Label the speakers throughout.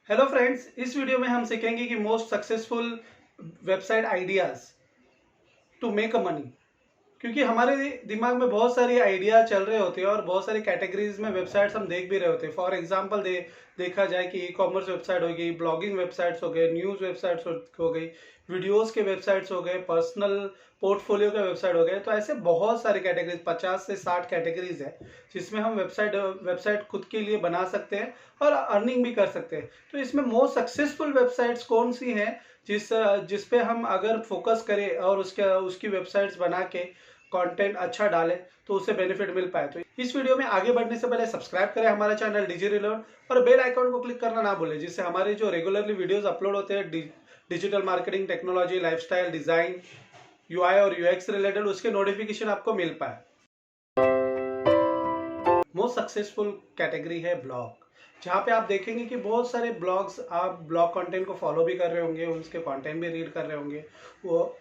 Speaker 1: Hello friends, इस video में हम सीखेंगे कि most successful website ideas to make a money. क्योंकि हमारे दिमाग में बहुत सारी आइडिया चल रहे होते हैं और बहुत सारी कैटेगरीज में वेबसाइट्स हम देख भी रहे होते हैं। फॉर एग्जांपल देखा जाए कि ई कॉमर्स वेबसाइट हो गई, ब्लॉगिंग वेबसाइट्स हो गए, न्यूज़ वेबसाइट्स हो गई, वीडियोस के वेबसाइट्स हो गए, पर्सनल पोर्टफोलियो का वेबसाइट हो गए। तो ऐसे बहुत सारे कैटेगरीज, 50 से 60 कैटेगरीज है जिसमें हम वेबसाइट खुद के लिए बना सकते हैं और अर्निंग भी कर सकते हैं। तो इसमें मोस्ट सक्सेसफुल वेबसाइट्स कौन सी हैं जिस पे हम अगर फोकस करें और उसकी वेबसाइट्स बना के कंटेंट अच्छा डालें तो उससे बेनिफिट मिल पाए। तो इस वीडियो में आगे बढ़ने से पहले सब्सक्राइब करें हमारा चैनल डिजी रिलोड और बेल आइकॉन को क्लिक करना ना भूलें, जिससे हमारे जो रेगुलरली वीडियोस अपलोड होते हैं digital marketing, technology, lifestyle, design, UI और यूएक्स रिलेटेड, उसके नोटिफिकेशन आपको मिल पाए। मोस्ट सक्सेसफुल कैटेगरी है ब्लॉग, जहाँ पे आप देखेंगे कि बहुत सारे ब्लॉग्स, आप ब्लॉग कंटेंट को फॉलो भी कर रहे होंगे, उसके कंटेंट भी रीड कर रहे होंगे, वो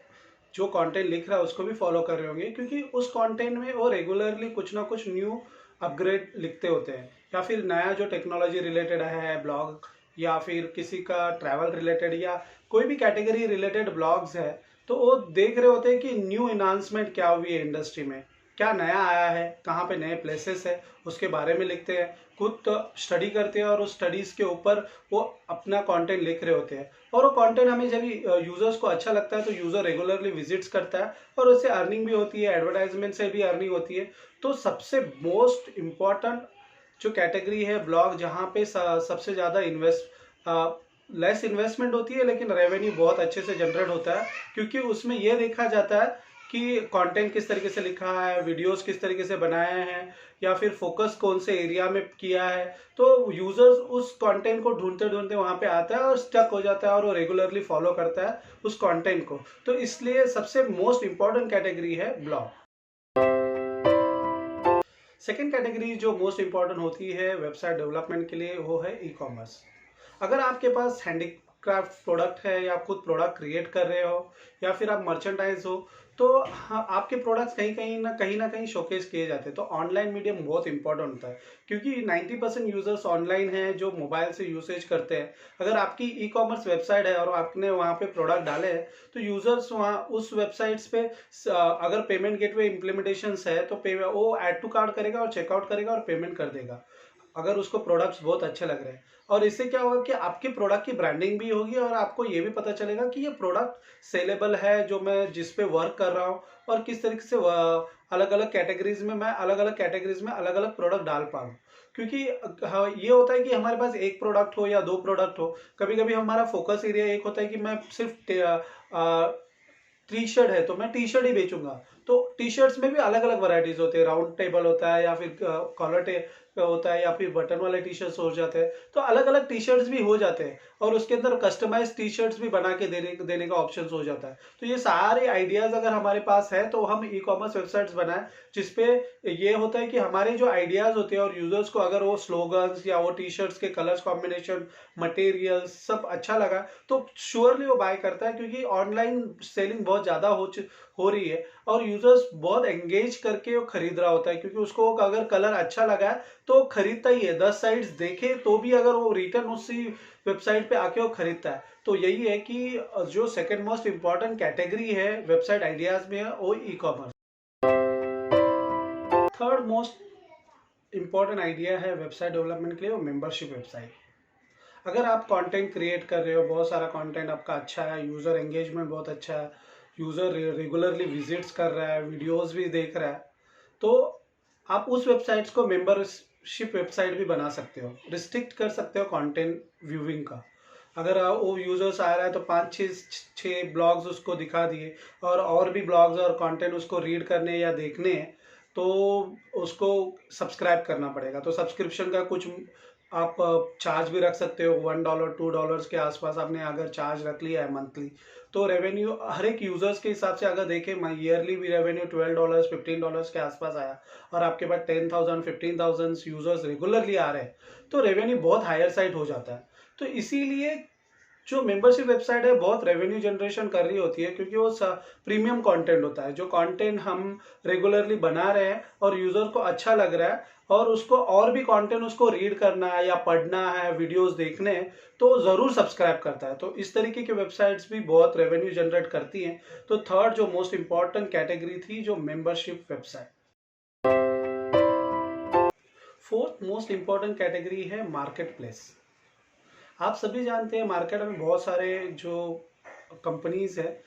Speaker 1: जो कंटेंट लिख रहा है उसको भी फॉलो कर रहे होंगे, क्योंकि उस कंटेंट में वो रेगुलरली कुछ ना कुछ न्यू अपग्रेड लिखते होते हैं, या फिर नया जो टेक्नोलॉजी रिलेटेड है ब्लॉग, या फिर किसी का ट्रैवल रिलेटेड या कोई भी कैटेगरी रिलेटेड ब्लॉग्स है। तो वो देख रहे होते हैं कि न्यू इन्हांसमेंट क्या हुई है इंडस्ट्री में, क्या नया आया है, कहाँ पे नए प्लेसेस है, उसके बारे में लिखते हैं। खुद तो स्टडी करते हैं और उस स्टडीज़ के ऊपर वो अपना कंटेंट लिख रहे होते हैं। और वो कंटेंट हमें जब यूज़र्स को अच्छा लगता है तो यूज़र रेगुलरली विजिट्स करता है और उससे अर्निंग भी होती है, एडवर्टाइजमेंट से भी अर्निंग होती है। तो सबसे मोस्ट इम्पॉर्टेंट जो कैटेगरी है ब्लॉग, जहाँ पे सबसे ज़्यादा लेस इन्वेस्टमेंट होती है लेकिन रेवेन्यू बहुत अच्छे से जनरेट होता है, क्योंकि उसमें यह देखा जाता है कि कंटेंट किस तरीके से लिखा है, वीडियोस किस तरीके से बनाए हैं, या फिर फोकस कौन से एरिया में किया है। तो यूजर्स उस कंटेंट को ढूंढते ढूंढते वहां पे आता है और स्टक हो जाता है और वो रेगुलरली फॉलो करता है उस कंटेंट को। तो इसलिए सबसे मोस्ट इंपॉर्टेंट कैटेगरी है ब्लॉग। सेकेंड कैटेगरी जो मोस्ट इंपॉर्टेंट होती है वेबसाइट डेवलपमेंट के लिए, वो है ई कॉमर्स। अगर आपके पास हैंडीक्राफ्ट प्रोडक्ट है, या आप खुद प्रोडक्ट क्रिएट कर रहे हो, या फिर आप मर्चेंडाइज हो, तो हाँ, आपके प्रोडक्ट्स कहीं ना कहीं शोकेस किए जाते हैं। तो ऑनलाइन मीडियम बहुत इंपॉर्टेंट होता है, क्योंकि 90% यूजर्स ऑनलाइन हैं जो मोबाइल से यूसेज करते हैं। अगर आपकी ई कॉमर्स वेबसाइट है और आपने वहाँ पे प्रोडक्ट डाले हैं, तो यूजर्स वहाँ उस वेबसाइट्स पे अगर पेमेंट गेटवे इम्प्लीमेंटेशन है तो वो ऐड टू कार्ट करेगा और चेकआउट करेगा और पेमेंट कर देगा, अगर उसको प्रोडक्ट्स बहुत अच्छे लग रहे हैं। और इससे क्या होगा कि आपके प्रोडक्ट की ब्रांडिंग भी होगी और आपको ये भी पता चलेगा कि ये प्रोडक्ट सेलेबल है जो मैं जिस पे वर्क कर रहा हूँ, और किस तरीके से अलग अलग कैटेगरीज में मैं अलग अलग प्रोडक्ट डाल पाऊँ। क्योंकि हाँ, ये होता है कि हमारे पास एक प्रोडक्ट हो या दो प्रोडक्ट हो, कभी कभी हमारा फोकस एरिया एक होता है कि मैं सिर्फ टी शर्ट है तो मैं टी शर्ट ही बेचूंगा। तो टी शर्ट्स में भी अलग अलग वैरायटीज होते हैं, राउंड टेबल होता है, या फिर कॉलर होता है, या फिर बटन वाले टी शर्ट्स हो जाते हैं। तो अलग अलग टी शर्ट्स भी हो जाते हैं और उसके अंदर कस्टमाइज टी शर्ट्स भी बना के देने का ऑप्शन हो जाता है। तो ये सारे आइडियाज अगर हमारे पास है तो हम ई कॉमर्स वेबसाइट्स बनाए, जिसपे ये होता है कि हमारे जो आइडियाज होते हैं और यूजर्स को अगर वो स्लोगन्स या वो टी शर्ट्स के कलर्स कॉम्बिनेशन, मटेरियल्स सब अच्छा लगा तो श्योरली वो बाय करता है, क्योंकि ऑनलाइन सेलिंग बहुत ज्यादा हो रही है और यूजर्स बहुत एंगेज करके वो खरीद रहा होता है, क्योंकि उसको अगर कलर अच्छा लगा है तो वो खरीदता ही है। 10 साइट्स देखे तो भी अगर वो रिटर्न उसी वेबसाइट पे आके वो खरीदता है। तो यही है कि जो सेकंड मोस्ट इंपॉर्टेंट कैटेगरी है वेबसाइट आइडियाज में है वो e commerce. Third most important idea है वेबसाइट डेवलपमेंट के लिए, वो मेंबरशिप वेबसाइट। अगर आप कंटेंट क्रिएट कर रहे हो, बहुत सारा कंटेंट आपका अच्छा है, यूज़र एंगेजमेंट बहुत अच्छा है, यूज़र रेगुलरली विजिट्स कर रहा है, वीडियोस भी देख रहा है, तो आप उस वेबसाइट्स को मेंबरशिप वेबसाइट भी बना सकते हो। रिस्ट्रिक्ट कर सकते हो कंटेंट व्यूइंग का। अगर वो यूजर्स आ रहा है तो 5 6 ब्लॉग्स उसको दिखा दिए, और भी ब्लॉग्स और कंटेंट उसको रीड करने या देखने हैं, तो उसको सब्सक्राइब करना पड़ेगा। तो सब्सक्रिप्शन का कुछ आप चार्ज भी रख सकते हो, $1 $2 के आसपास आपने अगर चार्ज रख लिया है मंथली, तो रेवेन्यू हर एक यूजर्स के हिसाब से अगर देखें, ईयरली भी रेवेन्यू $12 $15 के आसपास आया, और आपके पास 10,000 15,000 यूजर्स रेगुलरली आ रहे हैं, तो रेवेन्यू बहुत हायर साइड हो जाता है। तो इसीलिए जो मेंबरशिप वेबसाइट है बहुत रेवेन्यू जनरेशन कर रही होती है, क्योंकि वो प्रीमियम कंटेंट होता है। जो कंटेंट हम रेगुलरली बना रहे हैं और यूजर को अच्छा लग रहा है और उसको और भी कंटेंट उसको रीड करना है या पढ़ना है, वीडियोस देखने हैं, तो जरूर सब्सक्राइब करता है। तो इस तरीके की वेबसाइट्स भी बहुत रेवेन्यू जनरेट करती हैं। तो थर्ड जो मोस्ट इंपॉर्टेंट कैटेगरी थी जो membership website. Fourth most important category है मार्केट प्लेस। आप सभी जानते हैं मार्केट में बहुत सारे जो कंपनीज है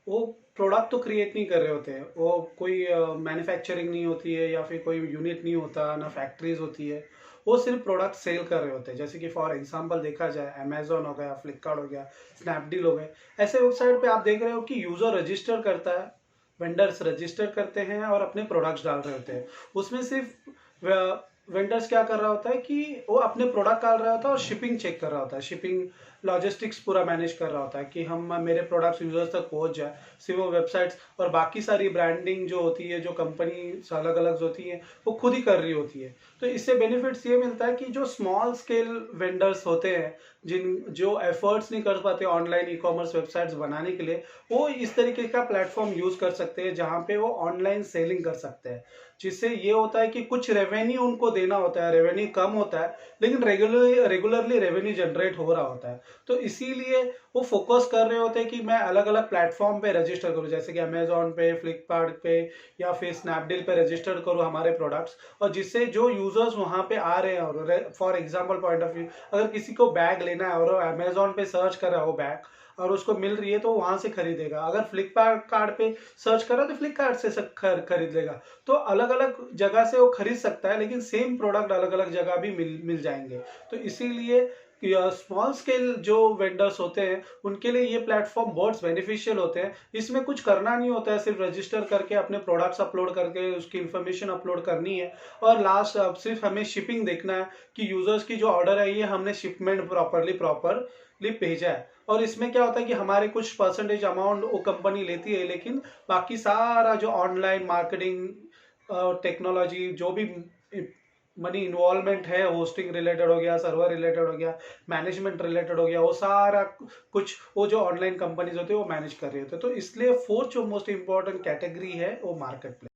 Speaker 1: वो प्रोडक्ट तो क्रिएट नहीं कर रहे होते हैं। वो कोई मैन्युफैक्चरिंग नहीं होती है या फिर कोई यूनिट नहीं होता, ना फैक्ट्रीज होती है। वो सिर्फ प्रोडक्ट सेल कर रहे होते हैं। जैसे कि फॉर एग्जांपल देखा जाए, अमेजोन हो गया, फ्लिपकार्ट हो गया, स्नैपडील हो गए। ऐसे वेबसाइट पे आप देख रहे हो कि यूजर रजिस्टर करता है, वेंडर्स रजिस्टर करते हैं और अपने प्रोडक्ट्स डाल रहे होते हैं। उसमें सिर्फ वेंडर्स क्या कर रहा होता है कि वो अपने प्रोडक्ट डाल रहा होता है और शिपिंग चेक कर रहा होता है, शिपिंग लॉजिस्टिक्स पूरा मैनेज कर रहा होता है कि हम मेरे प्रोडक्ट्स यूजर्स तक पहुंच जाए। सिर्फ वो वेबसाइट्स और बाकी सारी ब्रांडिंग जो होती है, जो कंपनी अलग अलग होती है, वो खुद ही कर रही होती है। तो इससे बेनिफिट्स ये मिलता है कि जो स्मॉल स्केल वेंडर्स होते हैं, जो एफर्ट्स नहीं कर पाते ऑनलाइन ई कॉमर्स वेबसाइट्स बनाने के लिए, वो इस तरीके का प्लेटफॉर्म यूज कर सकते हैं जहाँ पे वो ऑनलाइन सेलिंग कर सकते हैं। जिससे ये होता है कि कुछ रेवेन्यू उनको देना होता है, रेवेन्यू कम होता है लेकिन रेगुलरली रेवेन्यू जनरेट हो रहा होता है। तो इसीलिए वो फोकस कर रहे होते हैं कि मैं अलग अलग प्लेटफॉर्म पे रजिस्टर करूँ, जैसे कि अमेजोन पे, फ्लिपकार्ट पे या फिर स्नैपडील पे रजिस्टर करूँ हमारे प्रोडक्ट्स। और जिससे जो यूजर्स वहाँ पे आ रहे हैं, और for example point of view, अगर किसी को बैग लेना है और अमेजोन पे सर्च कर रहा है वो बैग और उसको मिल रही है तो वहां से खरीदेगा। अगर फ्लिपकार्ट पे सर्च कर रहा है तो फ्लिपकार्ट से खरीद लेगा। तो अलग अलग जगह से वो खरीद सकता है, लेकिन सेम प्रोडक्ट अलग अलग जगह भी मिल जाएंगे। तो इसीलिए स्मॉल स्केल जो वेंडर्स होते हैं उनके लिए ये प्लेटफॉर्म बहुत बेनिफिशियल होते हैं। इसमें कुछ करना नहीं होता है, सिर्फ रजिस्टर करके अपने प्रोडक्ट्स अपलोड करके उसकी इंफॉर्मेशन अपलोड करनी है और लास्ट अब सिर्फ हमें शिपिंग देखना है कि यूजर्स की जो ऑर्डर है ये हमने शिपमेंट प्रॉपरली भेजा है। और इसमें क्या होता है कि हमारे कुछ परसेंटेज अमाउंट वो कंपनी लेती है, लेकिन बाकी सारा जो ऑनलाइन मार्केटिंग, टेक्नोलॉजी, जो भी मनी इन्वॉल्वमेंट है, होस्टिंग रिलेटेड हो गया, सर्वर रिलेटेड हो गया, मैनेजमेंट रिलेटेड हो गया, वो सारा कुछ वो जो ऑनलाइन कंपनीज होती है वो मैनेज कर रही होती है। तो इसलिए फोर्थ जो मोस्ट इंपॉर्टेंट कैटेगरी है वो मार्केट प्लेस।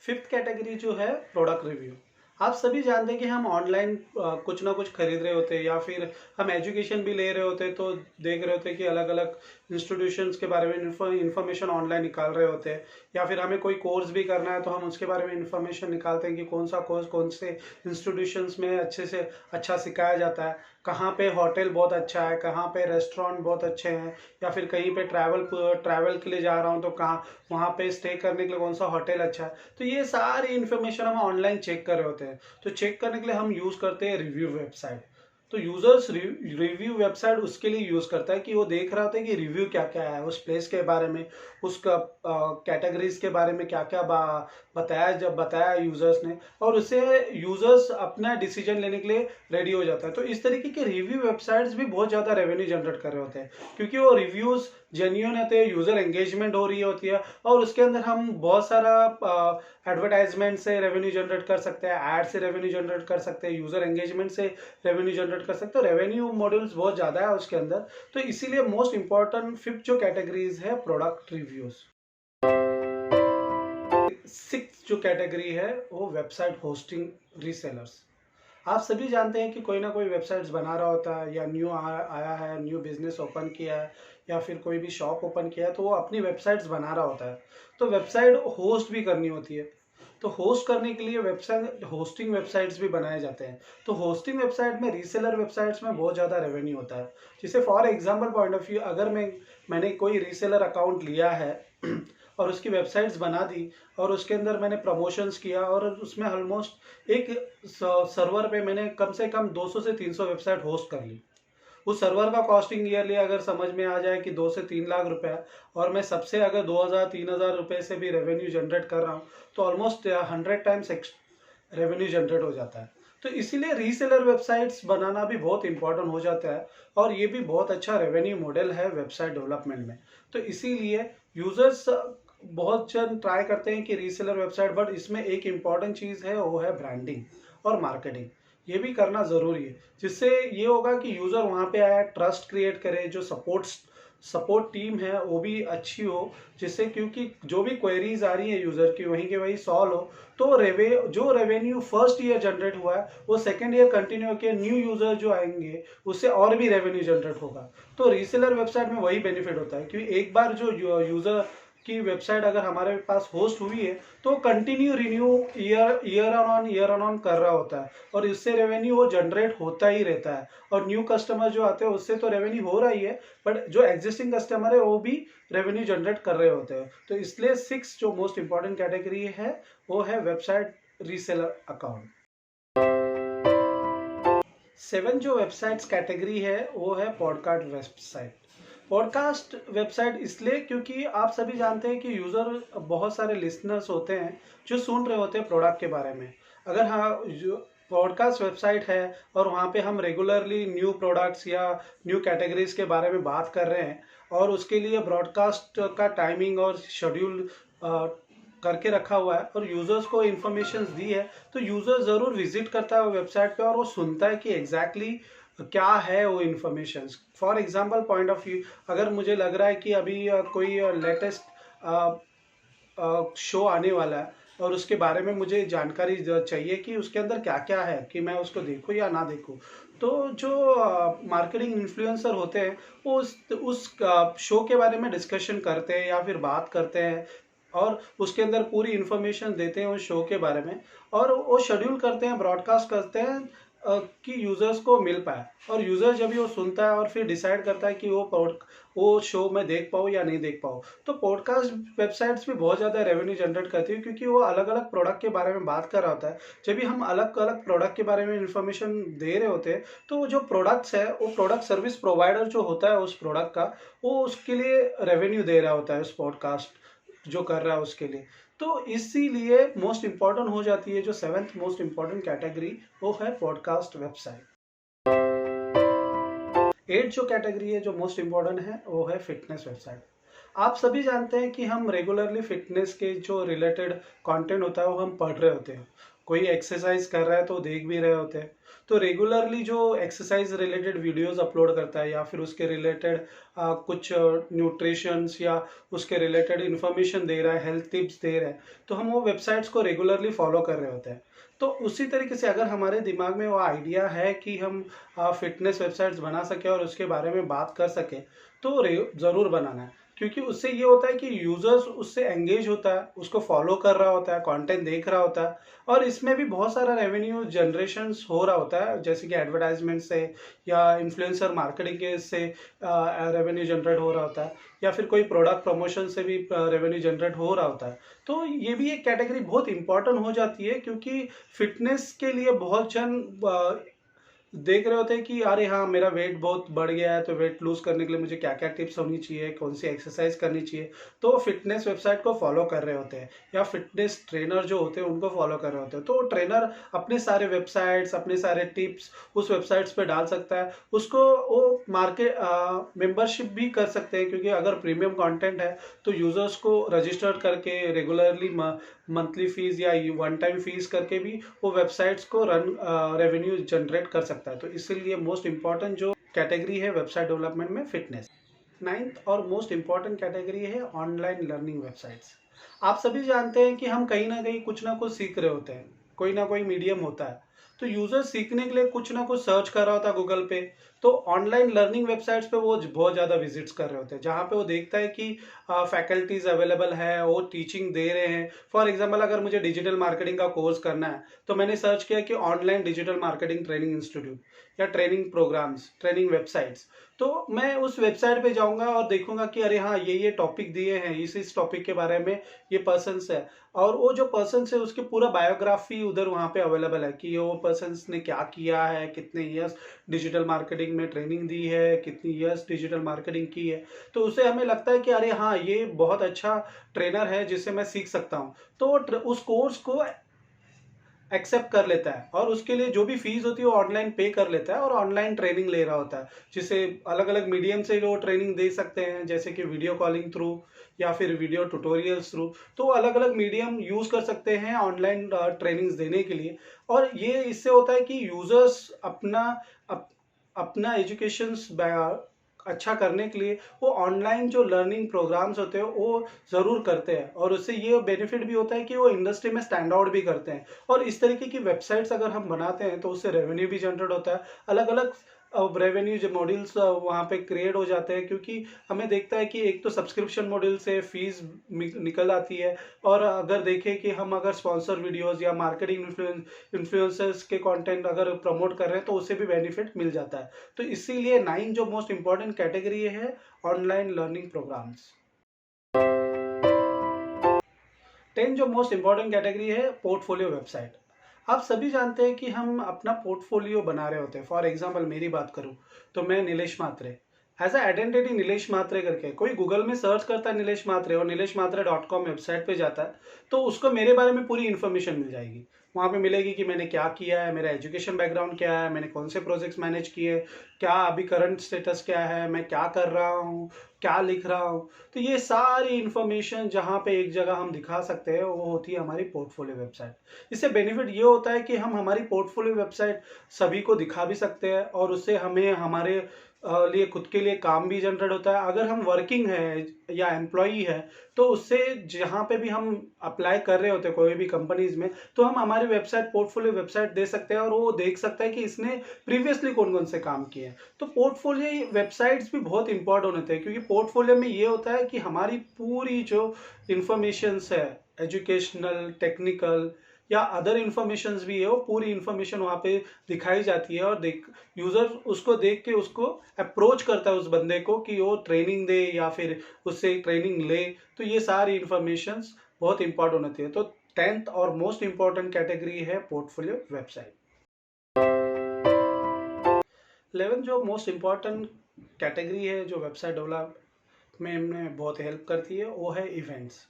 Speaker 1: फिफ्थ कैटेगरी जो है प्रोडक्ट रिव्यू। आप सभी जानते हैं कि हम ऑनलाइन कुछ ना कुछ खरीद रहे होते हैं या फिर हम एजुकेशन भी ले रहे होते हैं, तो देख रहे होते हैं कि अलग अलग इंस्टीट्यूशंस के बारे में इंफॉर्मेशन ऑनलाइन निकाल रहे होते हैं। या फिर हमें कोई कोर्स भी करना है तो हम उसके बारे में इंफॉर्मेशन निकालते हैं कि कौन सा कोर्स कौन से इंस्टीट्यूशंस में अच्छे से अच्छा सिखाया जाता है, कहाँ पे होटल बहुत अच्छा है, कहाँ पे रेस्टोरेंट बहुत अच्छे हैं, या फिर कहीं पे ट्रैवल के लिए जा रहा हूँ तो कहाँ वहाँ पे स्टे करने के लिए कौन सा होटल अच्छा है। तो ये सारी इन्फॉर्मेशन हम ऑनलाइन चेक कर रहे होते हैं। तो चेक करने के लिए हम यूज करते हैं रिव्यू वेबसाइट। तो यूजर्स रिव्यू वेबसाइट उसके लिए यूज करता है कि वो देख रहा होता है कि रिव्यू क्या क्या है उस प्लेस के बारे में, उसका कैटेगरीज के बारे में क्या क्या बताया यूजर्स ने, और उससे यूजर्स अपना डिसीजन लेने के लिए रेडी हो जाता है। तो इस तरीके के रिव्यू वेबसाइट्स भी बहुत ज्यादा रेवेन्यू जनरेट कर रहे होते हैं, क्योंकि वो रिव्यूज जेन्युइन होते हैं, यूजर एंगेजमेंट हो रही होती है और उसके अंदर हम बहुत सारा एडवर्टाइजमेंट से रेवेन्यू जनरेट कर सकते हैं, एड से रेवेन्यू जनरेट कर सकते हैं, यूजर एंगेजमेंट से रेवेन्यू जनरेट कर सकते हैं। रेवेन्यू मॉड्यूल्स बहुत ज्यादा है उसके अंदर। तो इसीलिए मोस्ट इंपॉर्टेंट फिफ्थ जो कैटेगरीज है प्रोडक्ट रिव्यूज। सिक्स्थ जो कैटेगरी है वो वेबसाइट होस्टिंग रीसेलर्स। आप सभी जानते हैं कि कोई ना कोई वेबसाइट्स बना रहा होता है, या न्यू आया है, न्यू बिजनेस ओपन किया है, या फिर कोई भी शॉप ओपन किया है, तो वो अपनी वेबसाइट्स बना रहा होता है। तो वेबसाइट होस्ट भी करनी होती है। तो होस्ट करने के लिए वेबसाइट होस्टिंग वेबसाइट्स भी बनाए जाते हैं। तो होस्टिंग वेबसाइट में, रीसेलर वेबसाइट्स में बहुत ज़्यादा रेवेन्यू होता है। जैसे for example point of view, अगर मैंने कोई रीसेलर अकाउंट लिया है और उसकी वेबसाइट्स बना दी और उसके अंदर मैंने प्रमोशंस किया और उसमें ऑलमोस्ट एक सर्वर पे मैंने कम से कम 200 से 300 वेबसाइट होस्ट कर ली। उस सर्वर का कॉस्टिंग ईयरली अगर समझ में आ जाए कि 2 से 3 लाख रुपए है, और मैं सबसे अगर 2000-3000 रुपए से भी रेवेन्यू जनरेट कर रहा हूँ, तो ऑलमोस्ट 100 टाइम्स रेवेन्यू जनरेट हो जाता है। तो इसीलिए रीसेलर वेबसाइट्स बनाना भी बहुत इंपॉर्टेंट हो जाता है, और ये भी बहुत अच्छा रेवेन्यू मॉडल है वेबसाइट डेवलपमेंट में। तो इसीलिए यूजर्स बहुत जन ट्राई करते हैं कि रीसेलर वेबसाइट, बट इसमें एक इम्पॉर्टेंट चीज़ है, वो है ब्रांडिंग और मार्केटिंग। ये भी करना ज़रूरी है, जिससे ये होगा कि यूज़र वहाँ पे आया, ट्रस्ट क्रिएट करे, जो सपोर्ट टीम है वो भी अच्छी हो, जिससे क्योंकि जो भी क्वेरीज आ रही है यूज़र की वहीं के वहीं सॉल्व हो, तो जो रेवेन्यू फर्स्ट ईयर जनरेट हुआ है वो सेकेंड ईयर कंटिन्यू के न्यू यूज़र जो आएंगे उससे और भी रेवेन्यू जनरेट होगा। तो रीसेलर वेबसाइट में वही बेनिफिट होता है, क्योंकि एक बार जो यूज़र की वेबसाइट अगर हमारे पास होस्ट हुई है तो कंटिन्यू रिन्यू ईयर ऑन कर रहा होता है, और इससे रेवेन्यू वो जनरेट होता ही रहता है। और न्यू कस्टमर जो आते हैं उससे तो रेवेन्यू हो रहा ही है, बट जो एग्जिस्टिंग कस्टमर है वो भी रेवेन्यू जनरेट कर रहे होते हैं। तो इसलिए 6 जो मोस्ट इंपॉर्टेंट कैटेगरी है वो है वेबसाइट रीसेलर अकाउंट। 7 जो वेबसाइट्स कैटेगरी है वो है पॉडकास्ट वेबसाइट। पॉडकास्ट वेबसाइट इसलिए क्योंकि आप सभी जानते हैं कि यूज़र बहुत सारे लिसनर्स होते हैं जो सुन रहे होते हैं प्रोडक्ट के बारे में। अगर हाँ जो पॉडकास्ट वेबसाइट है और वहाँ पे हम रेगुलरली न्यू प्रोडक्ट्स या न्यू कैटेगरीज के बारे में बात कर रहे हैं और उसके लिए ब्रॉडकास्ट का टाइमिंग और शेड्यूल करके रखा हुआ है और यूज़र्स को इन्फॉर्मेशन दी है, तो यूज़र ज़रूर विजिट करता है वो वेबसाइट पे और वो सुनता है कि एग्जैक्टली क्या है वो information. For example point of view, अगर मुझे लग रहा है कि अभी कोई लेटेस्ट शो आने वाला है और उसके बारे में मुझे जानकारी चाहिए कि उसके अंदर क्या क्या है कि मैं उसको देखूं या ना देखूं, तो जो मार्केटिंग इन्फ्लुएंसर होते हैं वो उस शो के बारे में डिस्कशन करते हैं या फिर बात करते हैं और उसके अंदर पूरी इन्फॉर्मेशन देते हैं उस शो के बारे में, और वो शेड्यूल करते हैं, ब्रॉडकास्ट करते हैं कि यूज़र्स को मिल पाए। और यूज़र जब भी वो सुनता है और फिर डिसाइड करता है कि वो शो मैं देख पाऊँ या नहीं देख पाऊँ। तो पॉडकास्ट वेबसाइट्स भी बहुत ज़्यादा रेवेन्यू जनरेट करती है, क्योंकि वो अलग अलग प्रोडक्ट के बारे में बात कर रहा होता है। जब भी हम अलग अलग प्रोडक्ट के बारे में इंफॉर्मेशन दे रहे होते हैं तो जो प्रोडक्ट्स है वो प्रोडक्ट सर्विस प्रोवाइडर जो होता है उस प्रोडक्ट का, वो उसके लिए रेवेन्यू दे रहा होता है उस पॉडकास्ट जो कर रहा है उसके लिए। तो इसीलिए मोस्ट इंपॉर्टेंट हो जाती है जो 7th मोस्ट इंपॉर्टेंट कैटेगरी, वो है पॉडकास्ट वेबसाइट। 8 जो कैटेगरी है जो मोस्ट इंपॉर्टेंट है वो है फिटनेस वेबसाइट। आप सभी जानते हैं कि हम रेगुलरली फिटनेस के जो रिलेटेड कंटेंट होता है वो हम पढ़ रहे होते हैं। कोई एक्सरसाइज कर रहा है तो देख भी रहे होते हैं, तो रेगुलरली जो एक्सरसाइज रिलेटेड वीडियोस अपलोड करता है या फिर उसके रिलेटेड कुछ न्यूट्रिशंस या उसके रिलेटेड इन्फॉर्मेशन दे रहा है, हेल्थ टिप्स दे रहा है, तो हम वो वेबसाइट्स को रेगुलरली फॉलो कर रहे होते हैं। तो उसी तरीके से अगर हमारे दिमाग में वो आइडिया है कि हम फिटनेस वेबसाइट्स बना सके और उसके बारे में बात कर सके, तो ज़रूर बनाना है, क्योंकि उससे ये होता है कि यूजर्स उससे एंगेज होता है, उसको फॉलो कर रहा होता है, कंटेंट देख रहा होता है, और इसमें भी बहुत सारा रेवेन्यू जनरेशन हो रहा होता है, जैसे कि एडवर्टाइजमेंट से या इन्फ्लुएंसर मार्केटिंग के से रेवेन्यू जनरेट हो रहा होता है, या फिर कोई प्रोडक्ट प्रमोशन से भी रेवेन्यू जनरेट हो रहा होता है। तो ये भी एक कैटेगरी बहुत इंपॉर्टेंट हो जाती है, क्योंकि फिटनेस के लिए बहुत जन देख रहे होते हैं कि अरे हाँ मेरा वेट बहुत बढ़ गया है, तो वेट लूज करने के लिए मुझे क्या क्या टिप्स होनी चाहिए, कौन सी एक्सरसाइज करनी चाहिए, तो फिटनेस वेबसाइट को फॉलो कर रहे होते हैं, या फिटनेस ट्रेनर जो होते हैं उनको फॉलो कर रहे होते हैं। तो ट्रेनर अपने सारे वेबसाइट्स, अपने सारे टिप्स उस वेबसाइट्स पे डाल सकता है, उसको वो मार्केट मेंबरशिप भी कर सकते हैं, क्योंकि अगर प्रीमियम कंटेंट है तो यूजर्स को रजिस्टर करके रेगुलरली मंथली फीस या वन टाइम फीस करके भी वो वेबसाइट्स को रेवेन्यू जनरेट कर सकता है। तो इसीलिए मोस्ट इंपॉर्टेंट जो कैटेगरी है वेबसाइट डेवलपमेंट में फिटनेस। 9th और मोस्ट इंपॉर्टेंट कैटेगरी है ऑनलाइन लर्निंग वेबसाइट्स। आप सभी जानते हैं कि हम कहीं ना कुछ सीख रहे होते हैं, कोई ना कोई मीडियम होता है, तो यूजर सीखने के लिए कुछ ना कुछ सर्च कर रहा होता है गूगल पे, तो ऑनलाइन लर्निंग वेबसाइट्स पे वो बहुत ज़्यादा विजिट्स कर रहे होते हैं, जहाँ पे वो देखता है कि फैकल्टीज अवेलेबल है, वो टीचिंग दे रहे हैं। फॉर एग्जांपल अगर मुझे डिजिटल मार्केटिंग का कोर्स करना है तो मैंने सर्च किया कि online digital marketing training institute या ट्रेनिंग प्रोग्राम्स, ट्रेनिंग वेबसाइट्स, तो मैं उस वेबसाइट पे जाऊंगा और देखूंगा कि अरे हाँ ये टॉपिक दिए हैं, इस टॉपिक के बारे में ये पर्सन्स है, और वो जो पर्सन्स है उसके पूरा बायोग्राफी उधर वहाँ पे अवेलेबल है कि वो पर्सन्स ने क्या किया है, कितने ईयर्स डिजिटल मार्केटिंग में ट्रेनिंग दी है, कितनी ईयर्स डिजिटल मार्केटिंग की है, तो उससे हमें लगता है कि अरे हाँ ये बहुत अच्छा ट्रेनर है जिससे मैं सीख सकता हूँ। तो उस कोर्स को एक्सेप्ट कर लेता है और उसके लिए जो भी फीस होती है वो ऑनलाइन पे कर लेता है और ऑनलाइन ट्रेनिंग ले रहा होता है, जिसे अलग अलग मीडियम से वो ट्रेनिंग दे सकते हैं, जैसे कि वीडियो कॉलिंग थ्रू या फिर वीडियो ट्यूटोरियल्स थ्रू। तो अलग अलग मीडियम यूज कर सकते हैं ऑनलाइन ट्रेनिंग्स देने के लिए। और ये इससे होता है कि यूजर्स अपना एजुकेशन अच्छा करने के लिए वो ऑनलाइन जो लर्निंग प्रोग्राम्स होते हैं वो ज़रूर करते हैं, और उससे ये बेनिफिट भी होता है कि वो इंडस्ट्री में स्टैंड आउट भी करते हैं। और इस तरीके की वेबसाइट्स अगर हम बनाते हैं तो उससे रेवेन्यू भी जनरेट होता है, अलग अलग रेवेन्यू जो मॉड्यूल्स वहाँ पे क्रिएट हो जाते हैं, क्योंकि हमें देखता है कि एक तो सब्सक्रिप्शन मॉड्यूल से फीस निकल आती है, और अगर देखें कि हम अगर स्पॉन्सर वीडियोस या मार्केटिंग इन्फ्लुएंसर्स के कंटेंट अगर प्रमोट कर रहे हैं तो उससे भी बेनिफिट मिल जाता है। तो इसीलिए 9 जो मोस्ट इंपॉर्टेंट कैटेगरी है ऑनलाइन लर्निंग प्रोग्राम्स। 10 जो मोस्ट इंपॉर्टेंट कैटेगरी है पोर्टफोलियो वेबसाइट। आप सभी जानते हैं कि हम अपना पोर्टफोलियो बना रहे होते हैं। फॉर एग्जांपल मेरी बात करूं तो मैं नीलेश मात्रे, एज अ आइडेंटिटी नीलेश मात्रे करके कोई गूगल में सर्च करता है नीलेश मात्रे और नीलेशमात्रे.com वेबसाइट पे जाता है, तो उसको मेरे बारे में पूरी इन्फॉर्मेशन मिल जाएगी। वहाँ पे मिलेगी कि मैंने क्या किया है, मेरा एजुकेशन बैकग्राउंड क्या है, मैंने कौन से प्रोजेक्ट्स मैनेज किए, क्या अभी करंट स्टेटस क्या है, मैं क्या कर रहा हूँ, क्या लिख रहा हूँ। तो ये सारी इन्फॉर्मेशन जहाँ पे एक जगह हम दिखा सकते हैं वो होती है हमारी पोर्टफोलियो वेबसाइट। इससे बेनिफिट ये होता है कि हम हमारी पोर्टफोलियो वेबसाइट सभी को दिखा भी सकते हैं, और उससे हमें हमारे लिए खुद के लिए काम भी जनरेट होता है। अगर हम वर्किंग है या एम्प्लॉई है तो उससे जहाँ पे भी हम अप्लाई कर रहे होते हैं कोई भी कंपनीज में, तो हम हमारी वेबसाइट पोर्टफोलियो वेबसाइट दे सकते हैं और वो देख सकता है कि इसने प्रीवियसली कौन कौन से काम किए हैं। तो पोर्टफोलियो वेबसाइट्स भी बहुत इंपॉर्टेंट होते हैं, क्योंकि पोर्टफोलियो में ये होता है कि हमारी पूरी जो इंफॉर्मेशंस है, एजुकेशनल, टेक्निकल या अदर इन्फॉर्मेशंस भी है, वो पूरी इन्फॉर्मेशन वहाँ पे दिखाई जाती है, और यूजर उसको देख के उसको अप्रोच करता है उस बंदे को कि वो ट्रेनिंग दे या फिर उससे ट्रेनिंग ले। तो ये सारी इन्फॉर्मेशंस बहुत इंपॉर्टेंट होती है। तो 10th और मोस्ट इंपॉर्टेंट कैटेगरी है पोर्टफोलियो वेबसाइट। 11 जो मोस्ट इंपॉर्टेंट कैटेगरी है जो वेबसाइट डेवलपमेंट में बहुत हेल्प करती है वो है इवेंट्स।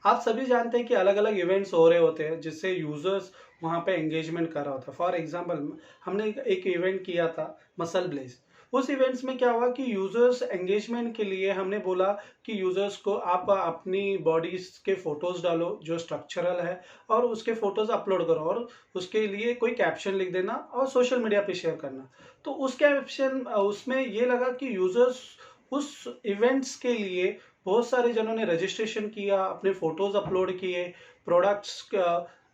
Speaker 1: आप सभी जानते हैं कि अलग अलग इवेंट्स हो रहे होते हैं जिससे यूजर्स वहाँ पे एंगेजमेंट कर रहा होता है। फॉर एग्जांपल हमने एक इवेंट किया था मसल ब्लेज। उस इवेंट्स में क्या हुआ कि यूजर्स एंगेजमेंट के लिए हमने बोला कि यूजर्स को आप अपनी बॉडीज के फोटोज डालो जो स्ट्रक्चरल है, और उसके फोटोज अपलोड करो, और उसके लिए कोई कैप्शन लिख देना और सोशल मीडिया पे शेयर करना। तो उस कैप्शन उसमें ये लगा कि यूजर्स उस इवेंट्स के लिए बहुत सारे जनों ने रजिस्ट्रेशन किया, अपने फोटोज अपलोड किए, प्रोडक्ट्स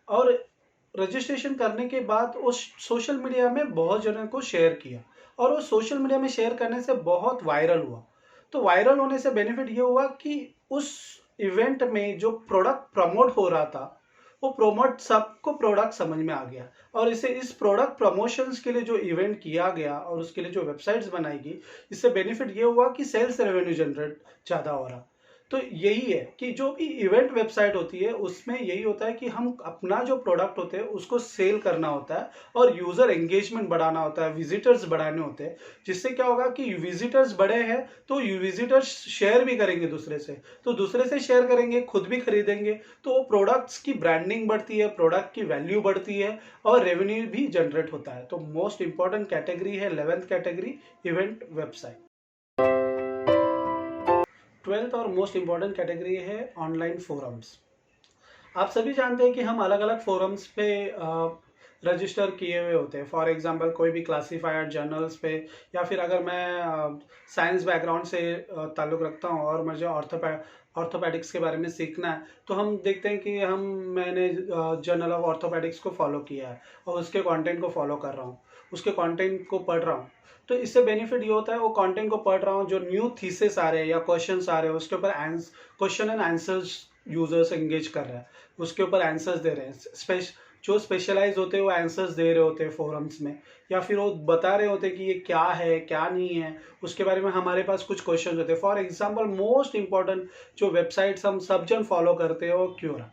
Speaker 1: और रजिस्ट्रेशन करने के बाद उस सोशल मीडिया में बहुत जनों को शेयर किया, और वो सोशल मीडिया में शेयर करने से बहुत वायरल हुआ। तो वायरल होने से बेनिफिट ये हुआ कि उस इवेंट में जो प्रोडक्ट प्रमोट हो रहा था वो प्रोमोट सबको प्रोडक्ट समझ में आ गया, और इसे इस प्रोडक्ट प्रमोशंस के लिए जो इवेंट किया गया और उसके लिए जो वेबसाइट्स बनाई गई, इससे बेनिफिट ये हुआ कि सेल्स रेवेन्यू जनरेट ज़्यादा हो रहा। तो यही है कि जो भी इवेंट वेबसाइट होती है उसमें यही होता है कि हम अपना जो प्रोडक्ट होते हैं उसको सेल करना होता है और यूजर एंगेजमेंट बढ़ाना होता है, विजिटर्स बढ़ाने होते हैं। जिससे क्या होगा कि विजिटर्स बढ़े हैं तो विजिटर्स शेयर भी करेंगे दूसरे से, तो दूसरे से शेयर करेंगे, खुद भी खरीदेंगे, तो वो प्रोडक्ट्स की ब्रांडिंग बढ़ती है, प्रोडक्ट की वैल्यू बढ़ती है और रेवेन्यू भी जनरेट होता है। तो मोस्ट इंपॉर्टेंट कैटेगरी है 11th category event website. 12th और मोस्ट इंपॉर्टेंट कैटेगरी है ऑनलाइन फोरम्स। आप सभी जानते हैं कि हम अलग अलग फोरम्स पे रजिस्टर किए हुए होते हैं। फॉर एग्जांपल कोई भी क्लासीफाइड जर्नल्स पे, या फिर अगर मैं साइंस बैकग्राउंड से ताल्लुक़ रखता हूँ और मुझे ऑर्थोपेडिक्स के बारे में सीखना है, तो हम देखते हैं कि मैंने जर्नल ऑफ ऑर्थोपेडिक्स को फॉलो किया है और उसके कंटेंट को फॉलो कर रहा हूँ, उसके कंटेंट को पढ़ रहा हूँ। तो इससे बेनिफिट ये होता है वो कंटेंट को पढ़ रहा हूँ, जो न्यू थीसिस आ रहे हैं या क्वेश्चंस आ रहे हैं उसके ऊपर question and answers users engage कर रहे हैं, उसके ऊपर आंसर्स दे रहे हैं। जो स्पेशलाइज होते हैं वो आंसर्स दे रहे होते हैं फोरम्स में, या फिर वो बता रहे होते हैं कि ये क्या है क्या नहीं है, उसके बारे में हमारे पास कुछ क्वेश्चन होते हैं। फॉर एग्जांपल मोस्ट इंपॉर्टेंट जो वेबसाइट्स हम सब जन फॉलो करते हैं वो क्योरा।